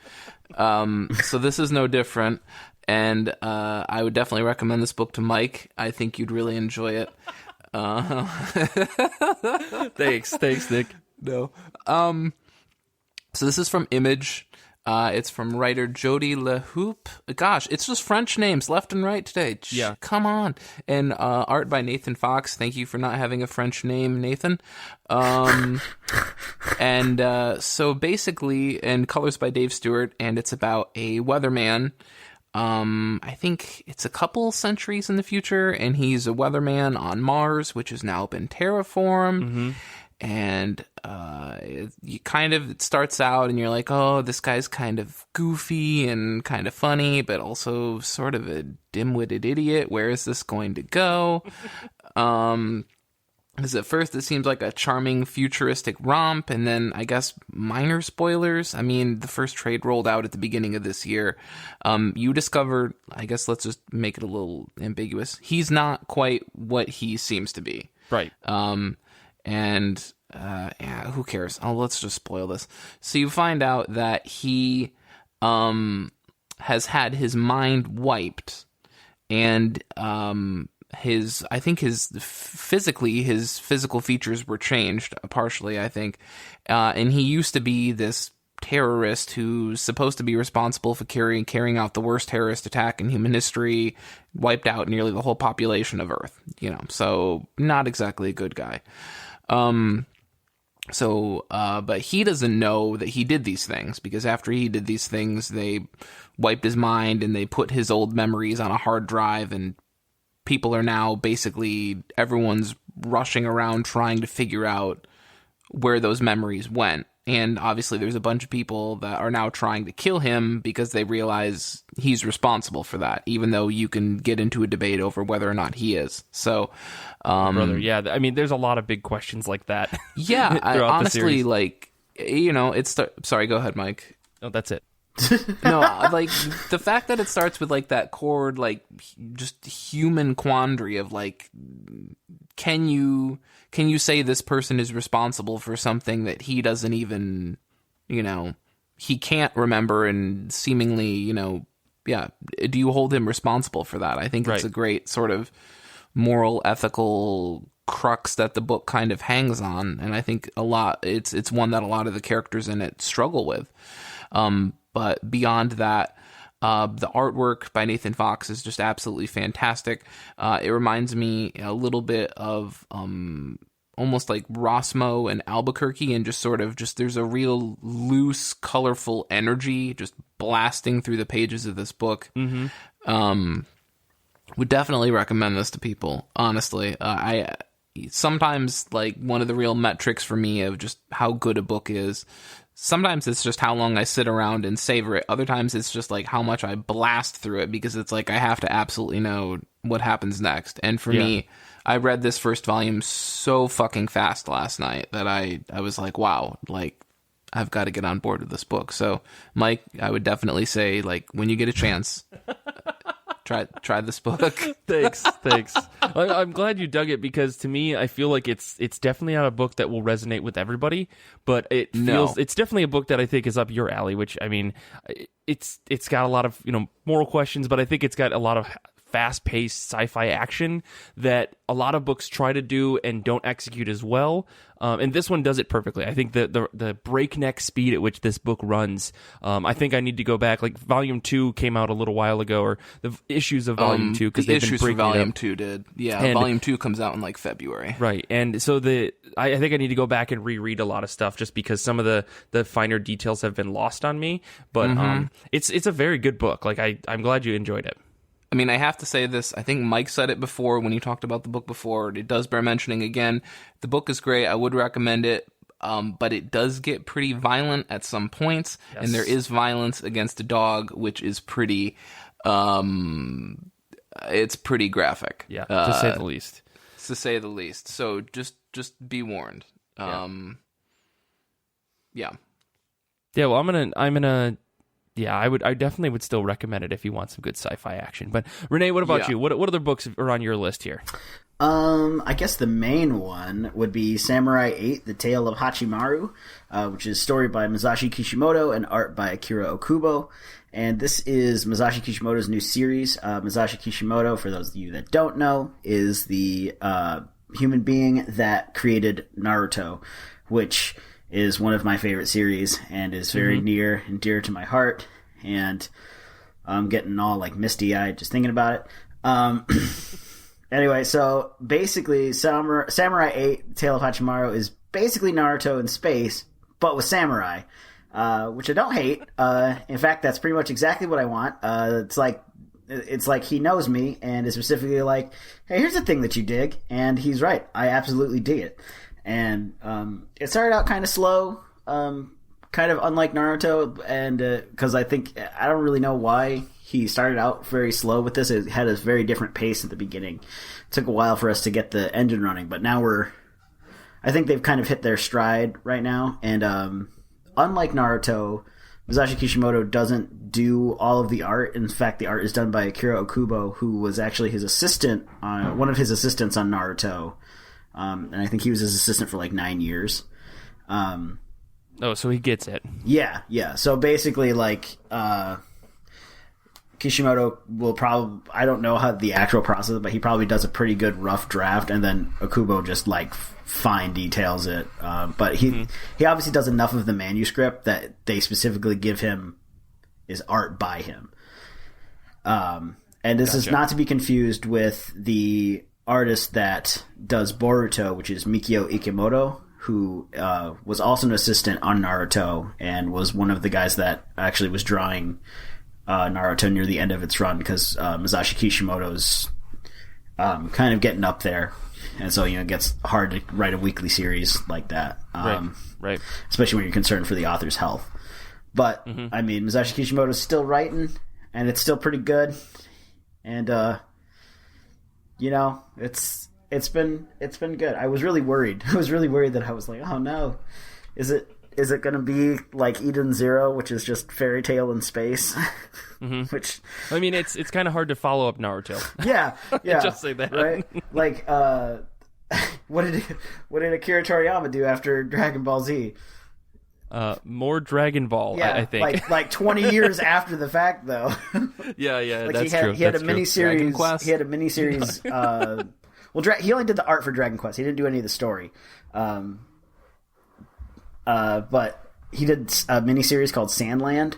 So this is no different. And I would definitely recommend this book to Mike. I think you'd really enjoy it. Thanks, Nick. No. So this is from Image. It's from writer Jody LeHoup. Gosh, it's just French names left and right today. Yeah. Come on. And art by Nathan Fox. Thank you for not having a French name, Nathan. And so basically, and colors by Dave Stewart, and it's about a weatherman. I think it's a couple centuries in the future, and he's a weatherman on Mars, which has now been terraformed. Mm-hmm. And it starts out and you're like, oh, this guy's kind of goofy and kind of funny, but also sort of a dim-witted idiot. Where is this going to go? Because at first it seems like a charming futuristic romp, and then I guess minor spoilers. I mean, the first trade rolled out at the beginning of this year. You discovered, I guess let's just make it a little ambiguous, he's not quite what he seems to be. Right. Who cares? Let's just spoil this. So you find out that he has had his mind wiped, and his physical features were changed partially, I think. And he used to be this terrorist who's supposed to be responsible for carrying out the worst terrorist attack in human history, wiped out nearly the whole population of Earth, so not exactly a good guy. But he doesn't know that he did these things, because after he did these things, they wiped his mind and they put his old memories on a hard drive, and people are now everyone's rushing around trying to figure out where those memories went. And obviously there's a bunch of people that are now trying to kill him because they realize he's responsible for that, even though you can get into a debate over whether or not he is. So, brother, yeah, I mean, there's a lot of big questions like that. Yeah, honestly, sorry, go ahead, Mike. No, that's it. No, like the fact that it starts with like that core, like just human quandary of like, can you say this person is responsible for something that he doesn't even, he can't remember, and seemingly, do you hold him responsible for that? I think it's a great sort of moral, ethical crux that the book kind of hangs on, and I think it's one that a lot of the characters in it struggle with. But beyond that, the artwork by Nathan Fox is just absolutely fantastic. It reminds me a little bit of almost like Rosmo and Albuquerque, and just sort of there's a real loose, colorful energy just blasting through the pages of this book. Would definitely recommend this to people, honestly. I sometimes, like, one of the real metrics for me of just how good a book is, sometimes it's just how long I sit around and savor it. Other times it's just like how much I blast through it, because it's like I have to absolutely know what happens next. And for me, I read this first volume so fucking fast last night that I was like, wow, like, I've got to get on board with this book. So, Mike, I would definitely say, like, when you get a chance, try this book. Thanks. I'm glad you dug it, because to me, I feel like it's definitely not a book that will resonate with everybody, but it's definitely a book that I think is up your alley. Which, I mean, it's got a lot of moral questions, but I think it's got a lot of fast-paced sci-fi action that a lot of books try to do and don't execute as well. And this one does it perfectly. I think the breakneck speed at which this book runs, I think I need to go back. Like, Volume 2 came out a little while ago, or the issues of Volume 2, because the they've been issues for breaking it up. Volume 2 did. Yeah, and Volume 2 comes out in, like, February. Right, and so I think I need to go back and reread a lot of stuff, just because some of the finer details have been lost on me. But it's a very good book. Like, I'm glad you enjoyed it. I mean, I have to say this. I think Mike said it before when he talked about the book before. It does bear mentioning again. The book is great. I would recommend it, but it does get pretty violent at some points, and there is violence against a dog, which is pretty. It's pretty graphic. Yeah, to say the least. To say the least. So just be warned. Yeah. Well, I'm gonna. Yeah, I definitely would still recommend it if you want some good sci-fi action. But Renee, what about you? What other books are on your list here? I guess the main one would be Samurai 8: The Tale of Hachimaru, which is story by Masashi Kishimoto and art by Akira Okubo. And this is Masashi Kishimoto's new series. Masashi Kishimoto, for those of you that don't know, is the human being that created Naruto, which is one of my favorite series and is very near and dear to my heart. And I'm getting all, like, misty-eyed just thinking about it. Anyway, so basically Samurai 8, Tale of Hachimaru is basically Naruto in space, but with samurai, which I don't hate. In fact, that's pretty much exactly what I want. It's like he knows me and is specifically like, hey, here's a thing that you dig. And he's right. I absolutely dig it. And it started out kind of slow, kind of unlike Naruto, and because I don't really know why he started out very slow with this. It had a very different pace at the beginning. It took a while for us to get the engine running, but now I think they've kind of hit their stride right now. And unlike Naruto, Masashi Kishimoto doesn't do all of the art. In fact, the art is done by Akira Okubo, who was actually his assistant, one of his assistants on Naruto. And I think he was his assistant for like 9 years. So he gets it. Yeah. So basically, like, Kishimoto will probably, I don't know how the actual process, but he probably does a pretty good rough draft, and then Okubo just, like, fine details it. But he obviously does enough of the manuscript that they specifically give him is art by him. And this is not to be confused with the artist that does Boruto, which is Mikio Ikemoto, who was also an assistant on Naruto and was one of the guys that actually was drawing Naruto near the end of its run, because Masashi Kishimoto's kind of getting up there, and so it gets hard to write a weekly series like that. Right. Especially when you're concerned for the author's health. But I mean, Masashi Kishimoto's still writing, and it's still pretty good, and it's been good. I was really worried. I was really worried that I was like, oh no, is it going to be like Eden Zero, which is just fairy tale in space? Which, I mean, it's kind of hard to follow up Naruto. Yeah. Just say that, right? Like, what did Akira Toriyama do after Dragon Ball Z? More Dragon Ball, yeah, I think. like 20 years after the fact, though. Yeah, like that's true. He had a miniseries. Quest. He had a miniseries. He only did the art for Dragon Quest. He didn't do any of the story. But he did a miniseries called Sandland.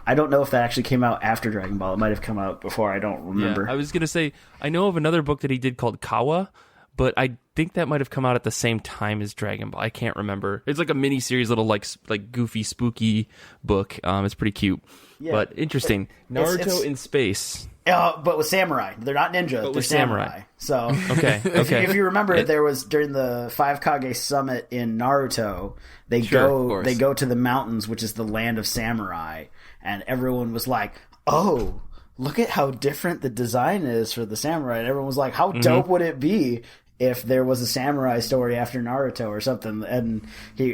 I don't know if that actually came out after Dragon Ball. It might have come out before. I don't remember. Yeah, I was going to say, I know of another book that he did called Kawa, but I think that might have come out at the same time as Dragon Ball. I can't remember. It's like a mini series, little like goofy, spooky book. It's pretty cute, but interesting. Naruto in space. But with samurai. They're not ninja, they're samurai. So okay. If you remember, there was during the Five Kage summit in Naruto, they go to the mountains, which is the land of samurai, and everyone was like, "Oh, look at how different the design is for the samurai." And everyone was like, "How dope would it be if there was a samurai story after Naruto or something?" And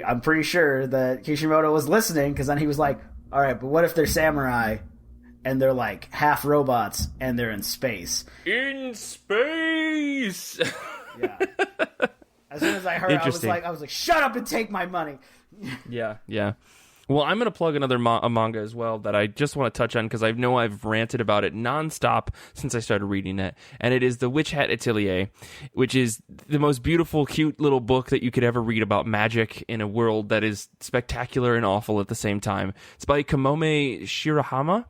I'm pretty sure that Kishimoto was listening, because then he was like, "All right, but what if they're samurai and they're like half robots and they're in space?" In space. Yeah. As soon as I heard, I was like, "Shut up and take my money." Yeah. Well, I'm going to plug another manga as well that I just want to touch on, because I know I've ranted about it nonstop since I started reading it, and it is The Witch Hat Atelier, which is the most beautiful, cute little book that you could ever read about magic in a world that is spectacular and awful at the same time. It's by Kamome Shirahama,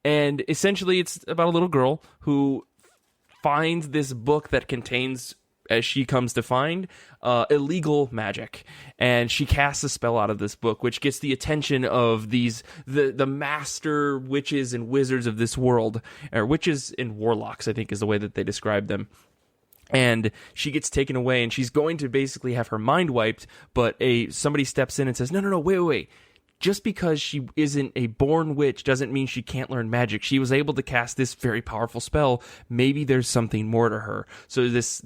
and essentially it's about a little girl who finds this book that contains, as she comes to find, illegal magic, and she casts a spell out of this book, which gets the attention of the master witches and wizards of this world, or witches and warlocks, I think is the way that they describe them. And she gets taken away, and she's going to basically have her mind wiped, but somebody steps in and says, no, wait. Just because she isn't a born witch doesn't mean she can't learn magic. She was able to cast this very powerful spell. Maybe there's something more to her. So this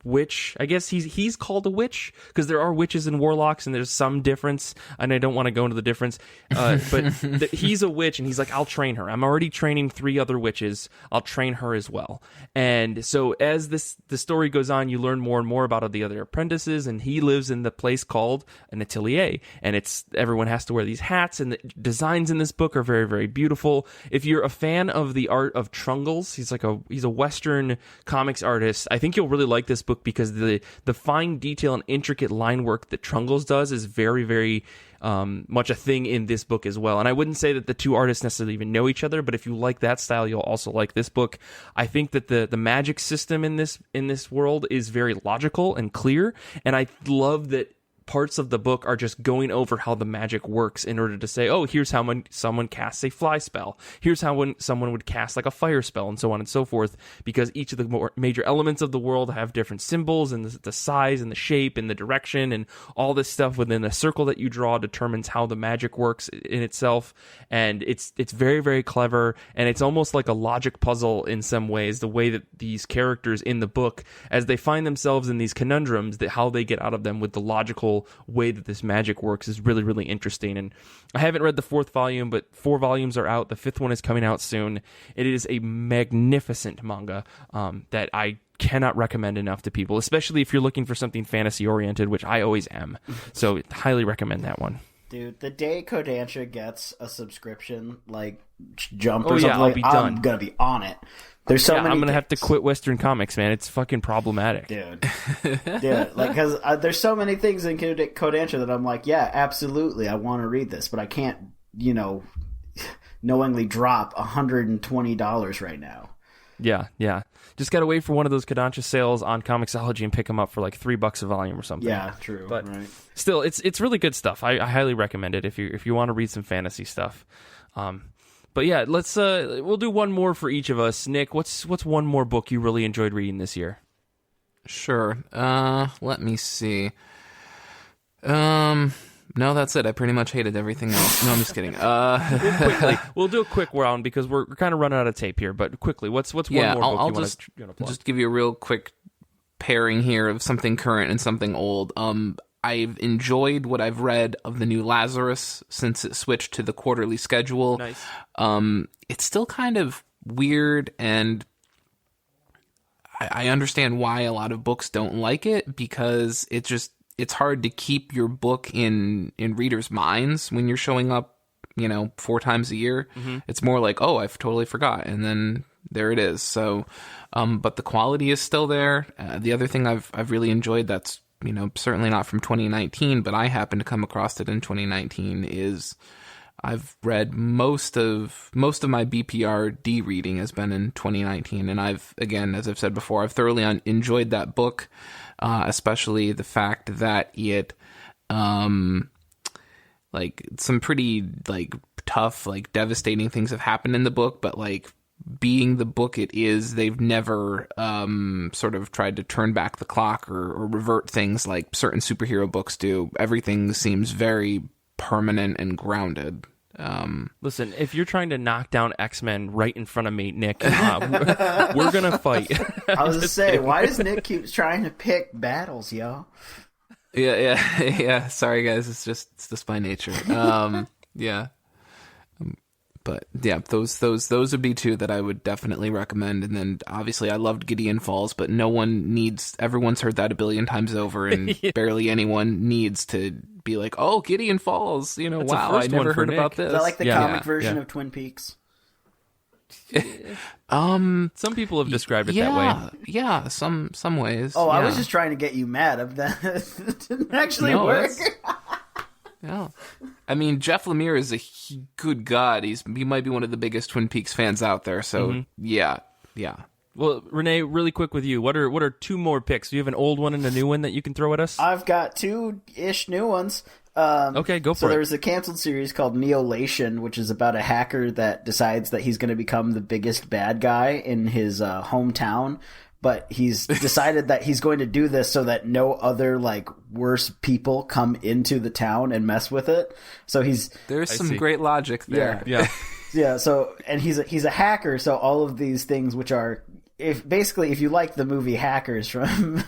witch, I guess he's called a witch, because there are witches and warlocks, and there's some difference, and I don't want to go into the difference, but he's a witch, and he's like, I'll train her. I'm already training 3 other witches. I'll train her as well. And so as the story goes on, you learn more and more about the other apprentices, and he lives in the place called an Atelier, and everyone has to wear these hats, and the designs in this book are very, very beautiful. If you're a fan of the art of Trungles, he's a Western comics artist, I think you'll really like this book, because the fine detail and intricate line work that Trungles does is very, very much a thing in this book as well. And I wouldn't say that the two artists necessarily even know each other, but if you like that style, you'll also like this book. I think that the magic system in this world is very logical and clear, and I love that parts of the book are just going over how the magic works in order to say, oh, here's how someone casts a fly spell. Here's how someone would cast like a fire spell, and so on and so forth, because each of the more major elements of the world have different symbols, and the size and the shape and the direction, and all this stuff within the circle that you draw determines how the magic works in itself. And it's very, very clever, and it's almost like a logic puzzle in some ways, the way that these characters in the book, as they find themselves in these conundrums, that how they get out of them with the logical way that this magic works is really, really interesting. And I haven't read the 4th volume, but 4 volumes are out. The 5th one is coming out soon. It is a magnificent manga that I cannot recommend enough to people, especially if you're looking for something fantasy oriented, which I always am. So highly recommend that one. Dude, the day Kodansha gets a subscription like Jump or something, I'll be done. I'm gonna be on it. There's so many. I'm gonna have to quit Western comics, man. It's fucking problematic, dude. Like, because there's so many things in Kodansha that I'm like, yeah, absolutely, I want to read this, but I can't, knowingly drop $120 right now. Yeah. Just gotta wait for one of those Kodansha sales on Comixology and pick them up for like $3 a volume or something. Yeah, true. But right. Still, it's really good stuff. I highly recommend it if you want to read some fantasy stuff. But yeah, we'll do one more for each of us. Nick, what's one more book you really enjoyed reading this year? Sure. Let me see. No, that's it. I pretty much hated everything else. No, I'm just kidding. We'll do a quick round because we're kind of running out of tape here. But quickly, what's one more book I'll you want to plug? Just give you a real quick pairing here of something current and something old. I've enjoyed what I've read of the new Lazarus since it switched to the quarterly schedule. Nice. It's still kind of weird, and I understand why a lot of books don't like it, because it's hard to keep your book in readers' minds when you're showing up, 4 times a year. Mm-hmm. It's more like, oh, I've totally forgot, and then there it is. So, but the quality is still there. The other thing I've really enjoyed that's certainly not from 2019, but I happened to come across it in 2019 is I've read most of my BPRD reading has been in 2019, and I've, again, as I've said before, I've thoroughly enjoyed that book, especially the fact that it, like, some pretty, like, tough, like, devastating things have happened in the book, but, like, being the book it is, they've never sort of tried to turn back the clock or revert things like certain superhero books do. Everything seems very permanent and grounded. Listen, if you're trying to knock down X-Men right in front of me, Nick, we're gonna fight. I was just saying, why does Nick keep trying to pick battles, yo? Yeah. Sorry, guys. It's just by nature. Yeah. But yeah, those would be two that I would definitely recommend. And then obviously I loved Gideon Falls, but everyone's heard that a billion times over, and Yeah. barely anyone needs to be like, oh, Gideon Falls, you know, That's a wow, first I never one for heard about Nick. this. Is that like the Yeah. comic version Yeah. of Twin Peaks? Some people have described it that way. Yeah, some ways. Oh, I was yeah. just trying to get you mad of that. It didn't actually No, work. Yeah, I mean, Jeff Lemire is good God. He might be one of the biggest Twin Peaks fans out there. So yeah. Well, Renee, really quick with you. What are two more picks? Do you have an old one and a new one that you can throw at us? I've got two-ish new ones. Okay, go for So it. there was a canceled series called Lation, which is about a hacker that decides that he's going to become the biggest bad guy in his hometown. But he's decided that he's going to do this so that no other, like, worse people come into the town and mess with it. So There's some see. great logic there. Yeah. yeah. So and he's a hacker. So all of these things, which are if you like the movie Hackers from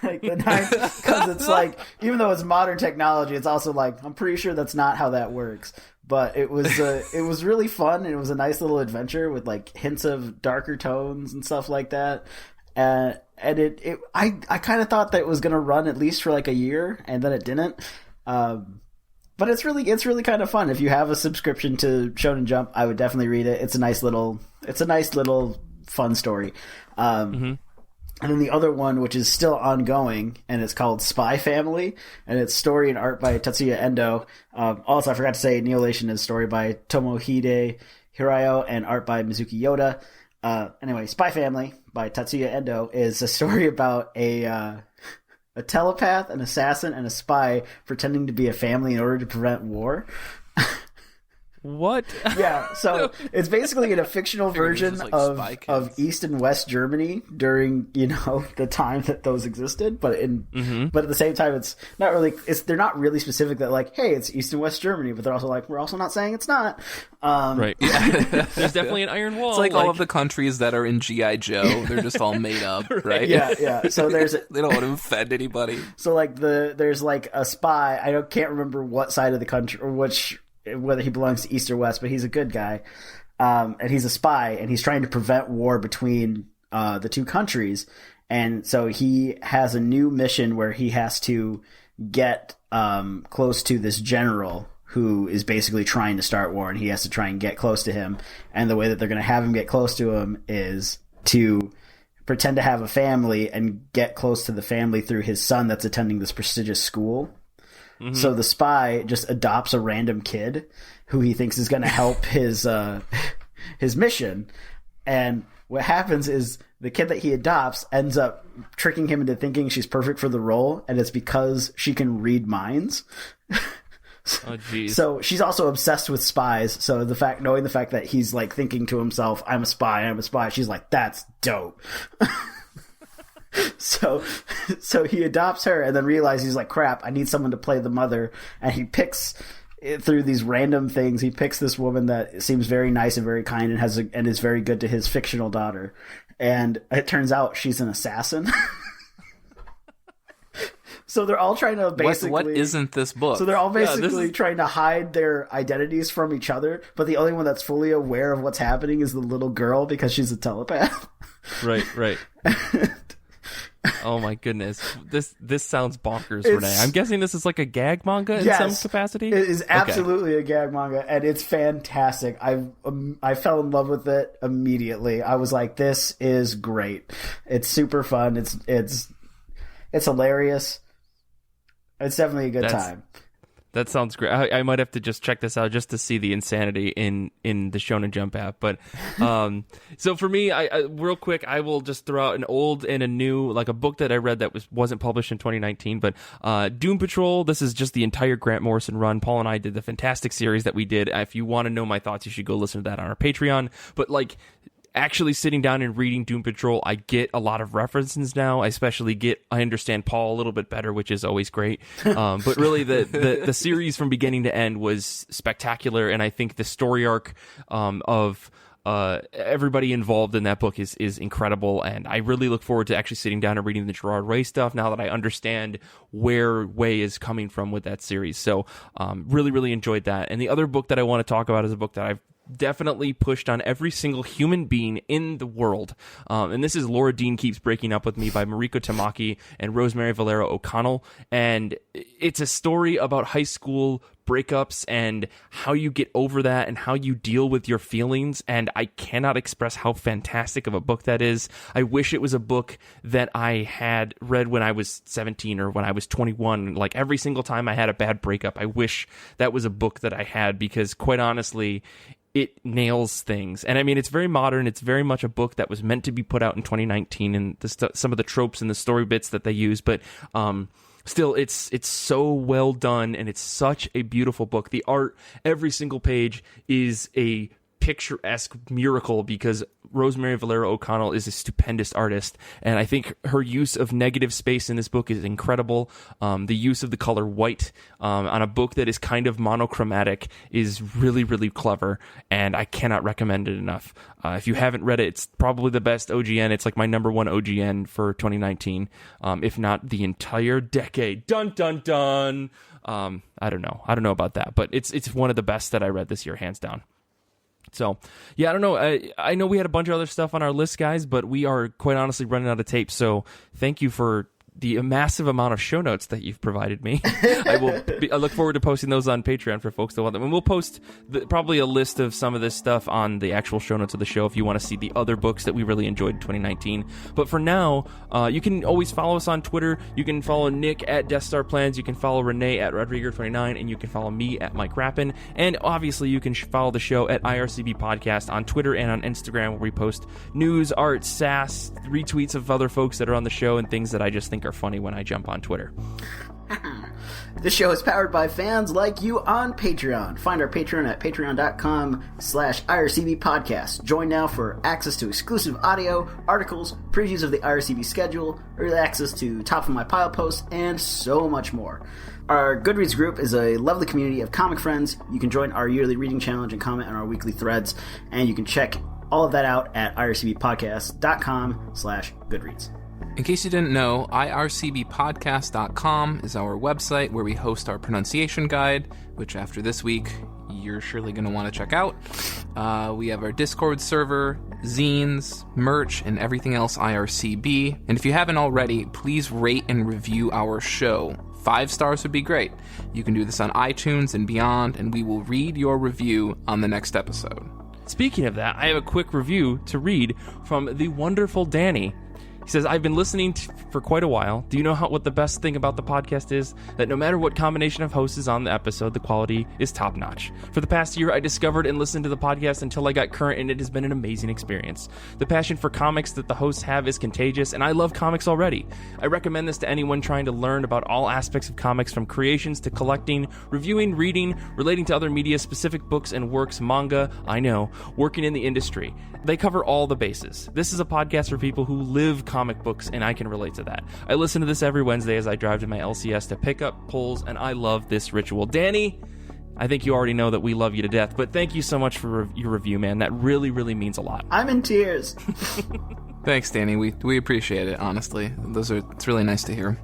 like the 90s, because it's like, even though it's modern technology, it's also like, I'm pretty sure that's not how that works. But it was really fun, and it was a nice little adventure with like hints of darker tones and stuff like that. And I kind of thought that it was going to run at least for like a year, and then it didn't. But it's really kind of fun. If you have a subscription to Shonen Jump, I would definitely read it. It's a nice little fun story. And then the other one, which is still ongoing, and it's called Spy Family, and it's story and art by Tatsuya Endo. Also, I forgot to say, Annihilation is story by Tomohide Hirayo and art by Mizuki Yoda. Anyway, Spy Family by Tatsuya Endo is a story about a telepath, an assassin, and a spy pretending to be a family in order to prevent war. What? Yeah, so it's basically in a fictional version just like Spy of Kids. East and West Germany during, the time that those existed, but but at the same time it's not really, they're not really specific that like, hey, it's East and West Germany, but they're also like, we're also not saying it's not. Right. There's definitely an iron wall. It's like all of the countries that are in G.I. Joe. They're just all made up, right? Yeah. So there's They don't want to offend anybody. so like there's like a spy. Can't remember what side of the country or whether he belongs to East or West, but he's a good guy. And he's a spy, and he's trying to prevent war between the two countries. And so he has a new mission where he has to get close to this general who is basically trying to start war, and he has to try and get close to him. And the way that they're going to have him get close to him is to pretend to have a family and get close to the family through his son that's attending this prestigious school. So the spy just adopts a random kid who he thinks is going to help his mission. And what happens is the kid that he adopts ends up tricking him into thinking she's perfect for the role, and it's because she can read minds. Oh, geez. So she's also obsessed with spies. So knowing the fact that he's like thinking to himself, I'm a spy, she's like, that's dope. So he adopts her and then realizes he's like, crap, I need someone to play the mother. And he picks through these random things. He picks this woman that seems very nice and very kind and is very good to his fictional daughter. And it turns out she's an assassin. So they're all trying to basically... What isn't this book? So they're all basically trying to hide their identities from each other, but the only one that's fully aware of what's happening is the little girl because she's a telepath. Right. Oh my goodness, this sounds bonkers, Renee. I'm guessing this is like a gag manga in some capacity. It is absolutely a gag manga, and it's fantastic. I fell in love with it immediately. I was like, this is great. It's super fun. It's hilarious. It's definitely a good time. That sounds great. I might have to just check this out just to see the insanity in the Shonen Jump app. But so for me, I real quick, I will just throw out an old and a new, like a book that I read that wasn't published in 2019. But Doom Patrol. This is just the entire Grant Morrison run. Paul and I did the fantastic series that we did. If you want to know my thoughts, you should go listen to that on our Patreon. But like, actually sitting down and reading Doom Patrol, I get a lot of references now. I understand Paul a little bit better, which is always great. But really, the series from beginning to end was spectacular, and I think the story arc of everybody involved in that book is incredible, and I really look forward to actually sitting down and reading the Gerard Way stuff now that I understand where Way is coming from with that series. So really, really enjoyed that. And the other book that I want to talk about is a book that I've definitely pushed on every single human being in the world. And this is Laura Dean Keeps Breaking Up With Me by Mariko Tamaki and Rosemary Valero O'Connell. And it's a story about high school breakups and how you get over that and how you deal with your feelings. And I cannot express how fantastic of a book that is. I wish it was a book that I had read when I was 17 or when I was 21. Like every single time I had a bad breakup, I wish that was a book that I had, because quite honestly, it nails things. And I mean, it's very modern. It's very much a book that was meant to be put out in 2019, and some of the tropes and the story bits that they use, but still, it's so well done, and it's such a beautiful book. The art, every single page is a picturesque miracle, because Rosemary Valero O'Connell is a stupendous artist, and I think her use of negative space in this book is incredible. The use of the color white on a book that is kind of monochromatic is really, really clever, and I cannot recommend it enough. If you haven't read it, it's probably the best OGN. It's like my number one OGN for 2019, if not the entire decade. Dun, dun, dun! I don't know about that, but it's one of the best that I read this year, hands down. So, yeah, I don't know. I know we had a bunch of other stuff on our list, guys, but we are quite honestly running out of tape. So thank you for the massive amount of show notes that you've provided me. I look forward to posting those on Patreon for folks that want them. And we'll post probably a list of some of this stuff on the actual show notes of the show if you want to see the other books that we really enjoyed in 2019. But for now, you can always follow us on Twitter. You can follow Nick at Death Star Plans. You can follow Renee at Rodrigo29, and you can follow me at Mike Rappin. And obviously, you can follow the show at IRCB Podcast on Twitter and on Instagram, where we post news, art, sass, retweets of other folks that are on the show, and things that I just think are funny when I jump on Twitter. This show is powered by fans like you on Patreon. Find our Patreon at patreon.com/IRCB podcast. Join now for access to exclusive audio, articles, previews of the IRCB schedule, early access to Top of My Pile posts, and so much more. Our Goodreads group is a lovely community of comic friends. You can join our yearly reading challenge and comment on our weekly threads, and you can check all of that out at ircbpodcast.com/Goodreads. In case you didn't know, ircbpodcast.com is our website where we host our pronunciation guide, which after this week, you're surely going to want to check out. We have our Discord server, zines, merch, and everything else IRCB. And if you haven't already, please rate and review our show. 5 stars would be great. You can do this on iTunes and beyond, and we will read your review on the next episode. Speaking of that, I have a quick review to read from the wonderful Danny. He says, I've been listening for quite a while. Do you know what the best thing about the podcast is? That no matter what combination of hosts is on the episode, the quality is top-notch. For the past year, I discovered and listened to the podcast until I got current, and it has been an amazing experience. The passion for comics that the hosts have is contagious, and I love comics already. I recommend this to anyone trying to learn about all aspects of comics, from creations to collecting, reviewing, reading, relating to other media, specific books and works, manga, I know, working in the industry. They cover all the bases. This is a podcast for people who live comic books, and I can relate to that. I listen to this every Wednesday as I drive to my LCS to pick up pulls, and I love this ritual. Danny, I think you already know that we love you to death, but thank you so much for your review, man. That really, really means a lot. I'm in tears. Thanks, Danny. We appreciate it, honestly. It's really nice to hear.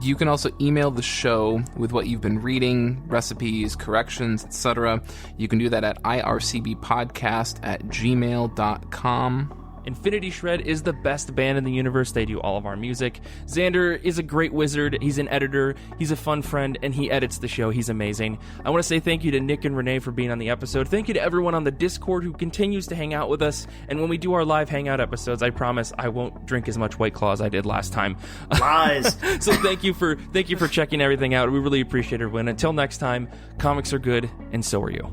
You can also email the show with what you've been reading, recipes, corrections, etc. You can do that at ircbpodcast@gmail.com. Infinity Shred is the best band in the universe. They do all of our music. Xander is a great wizard. He's an editor. He's a fun friend, and he edits the show. He's amazing. I want to say thank you to Nick and Renee for being on the episode. Thank you to everyone on the Discord who continues to hang out with us. And when we do our live hangout episodes, I promise I won't drink as much White Claw as I did last time. Lies. So thank you for checking everything out. We really appreciate it, everyone. Until next time, comics are good, and so are you.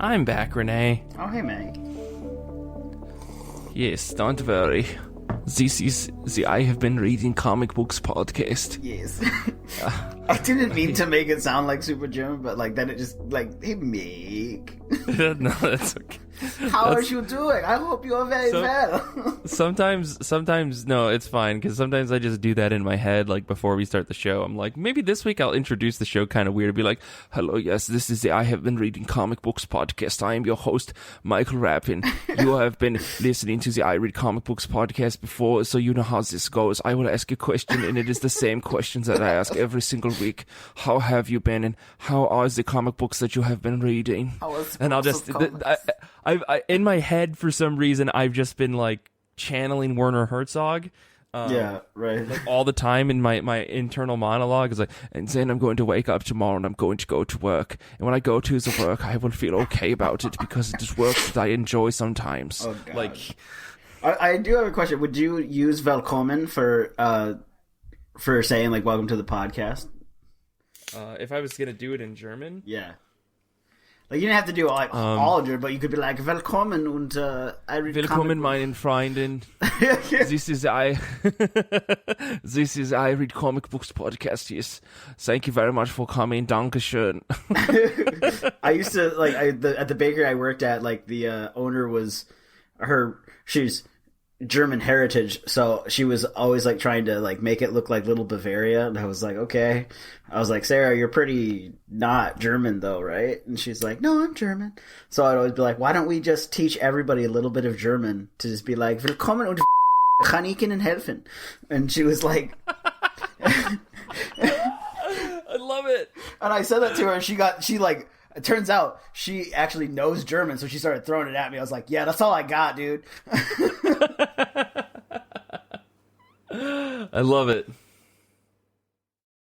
I'm back, Renee. Oh, hey, Meg. Yes, don't worry. This is the I Have Been Reading Comic Books podcast. Yes. I didn't mean to make it sound like super German, but like then it just like, hey, Meg. No, that's okay. How are you doing? I hope you are very well. Sometimes, no, it's fine, because sometimes I just do that in my head, like, before we start the show. I'm like, maybe this week I'll introduce the show kind of weird, be like, hello, yes, this is the I Have Been Reading Comic Books podcast. I am your host, Michael Rappin. You have been listening to the I Read Comic Books podcast before, so you know how this goes. I will ask a question, and it is the same questions that I ask every single week. How have you been, and how are the comic books that you have been reading? And I'll just... I in my head, for some reason, I've just been like channeling Werner Herzog. Yeah, right. Like all the time in my internal monologue is like, and then I'm going to wake up tomorrow and I'm going to go to work. And when I go to the work, I will feel okay about it because it is work that I enjoy sometimes. Oh, God. Like, I do have a question. Would you use Velkommen for saying like welcome to the podcast? if I was gonna do it in German, Yeah. Like, you didn't have to do like all of it, but you could be like, Willkommen und I read Willkommen, comic meinen Freunden. This is I read comic books podcast. Yes, thank you very much for coming. Dankeschön. I used to like at the bakery I worked at. Like the owner was she's German heritage, so she was always like trying to like make it look like Little Bavaria, and I was like, okay. I was like, Sarah, you're pretty not German though, right? And she's like, no, I'm German. So I'd always be like, why don't we just teach everybody a little bit of German to just be like, Willkommen und kann ich Ihnen helfen? And she was like, I love it. and I said that to her, and she like. It turns out she actually knows German, so she started throwing it at me. I was like, yeah, that's all I got, dude. I love it.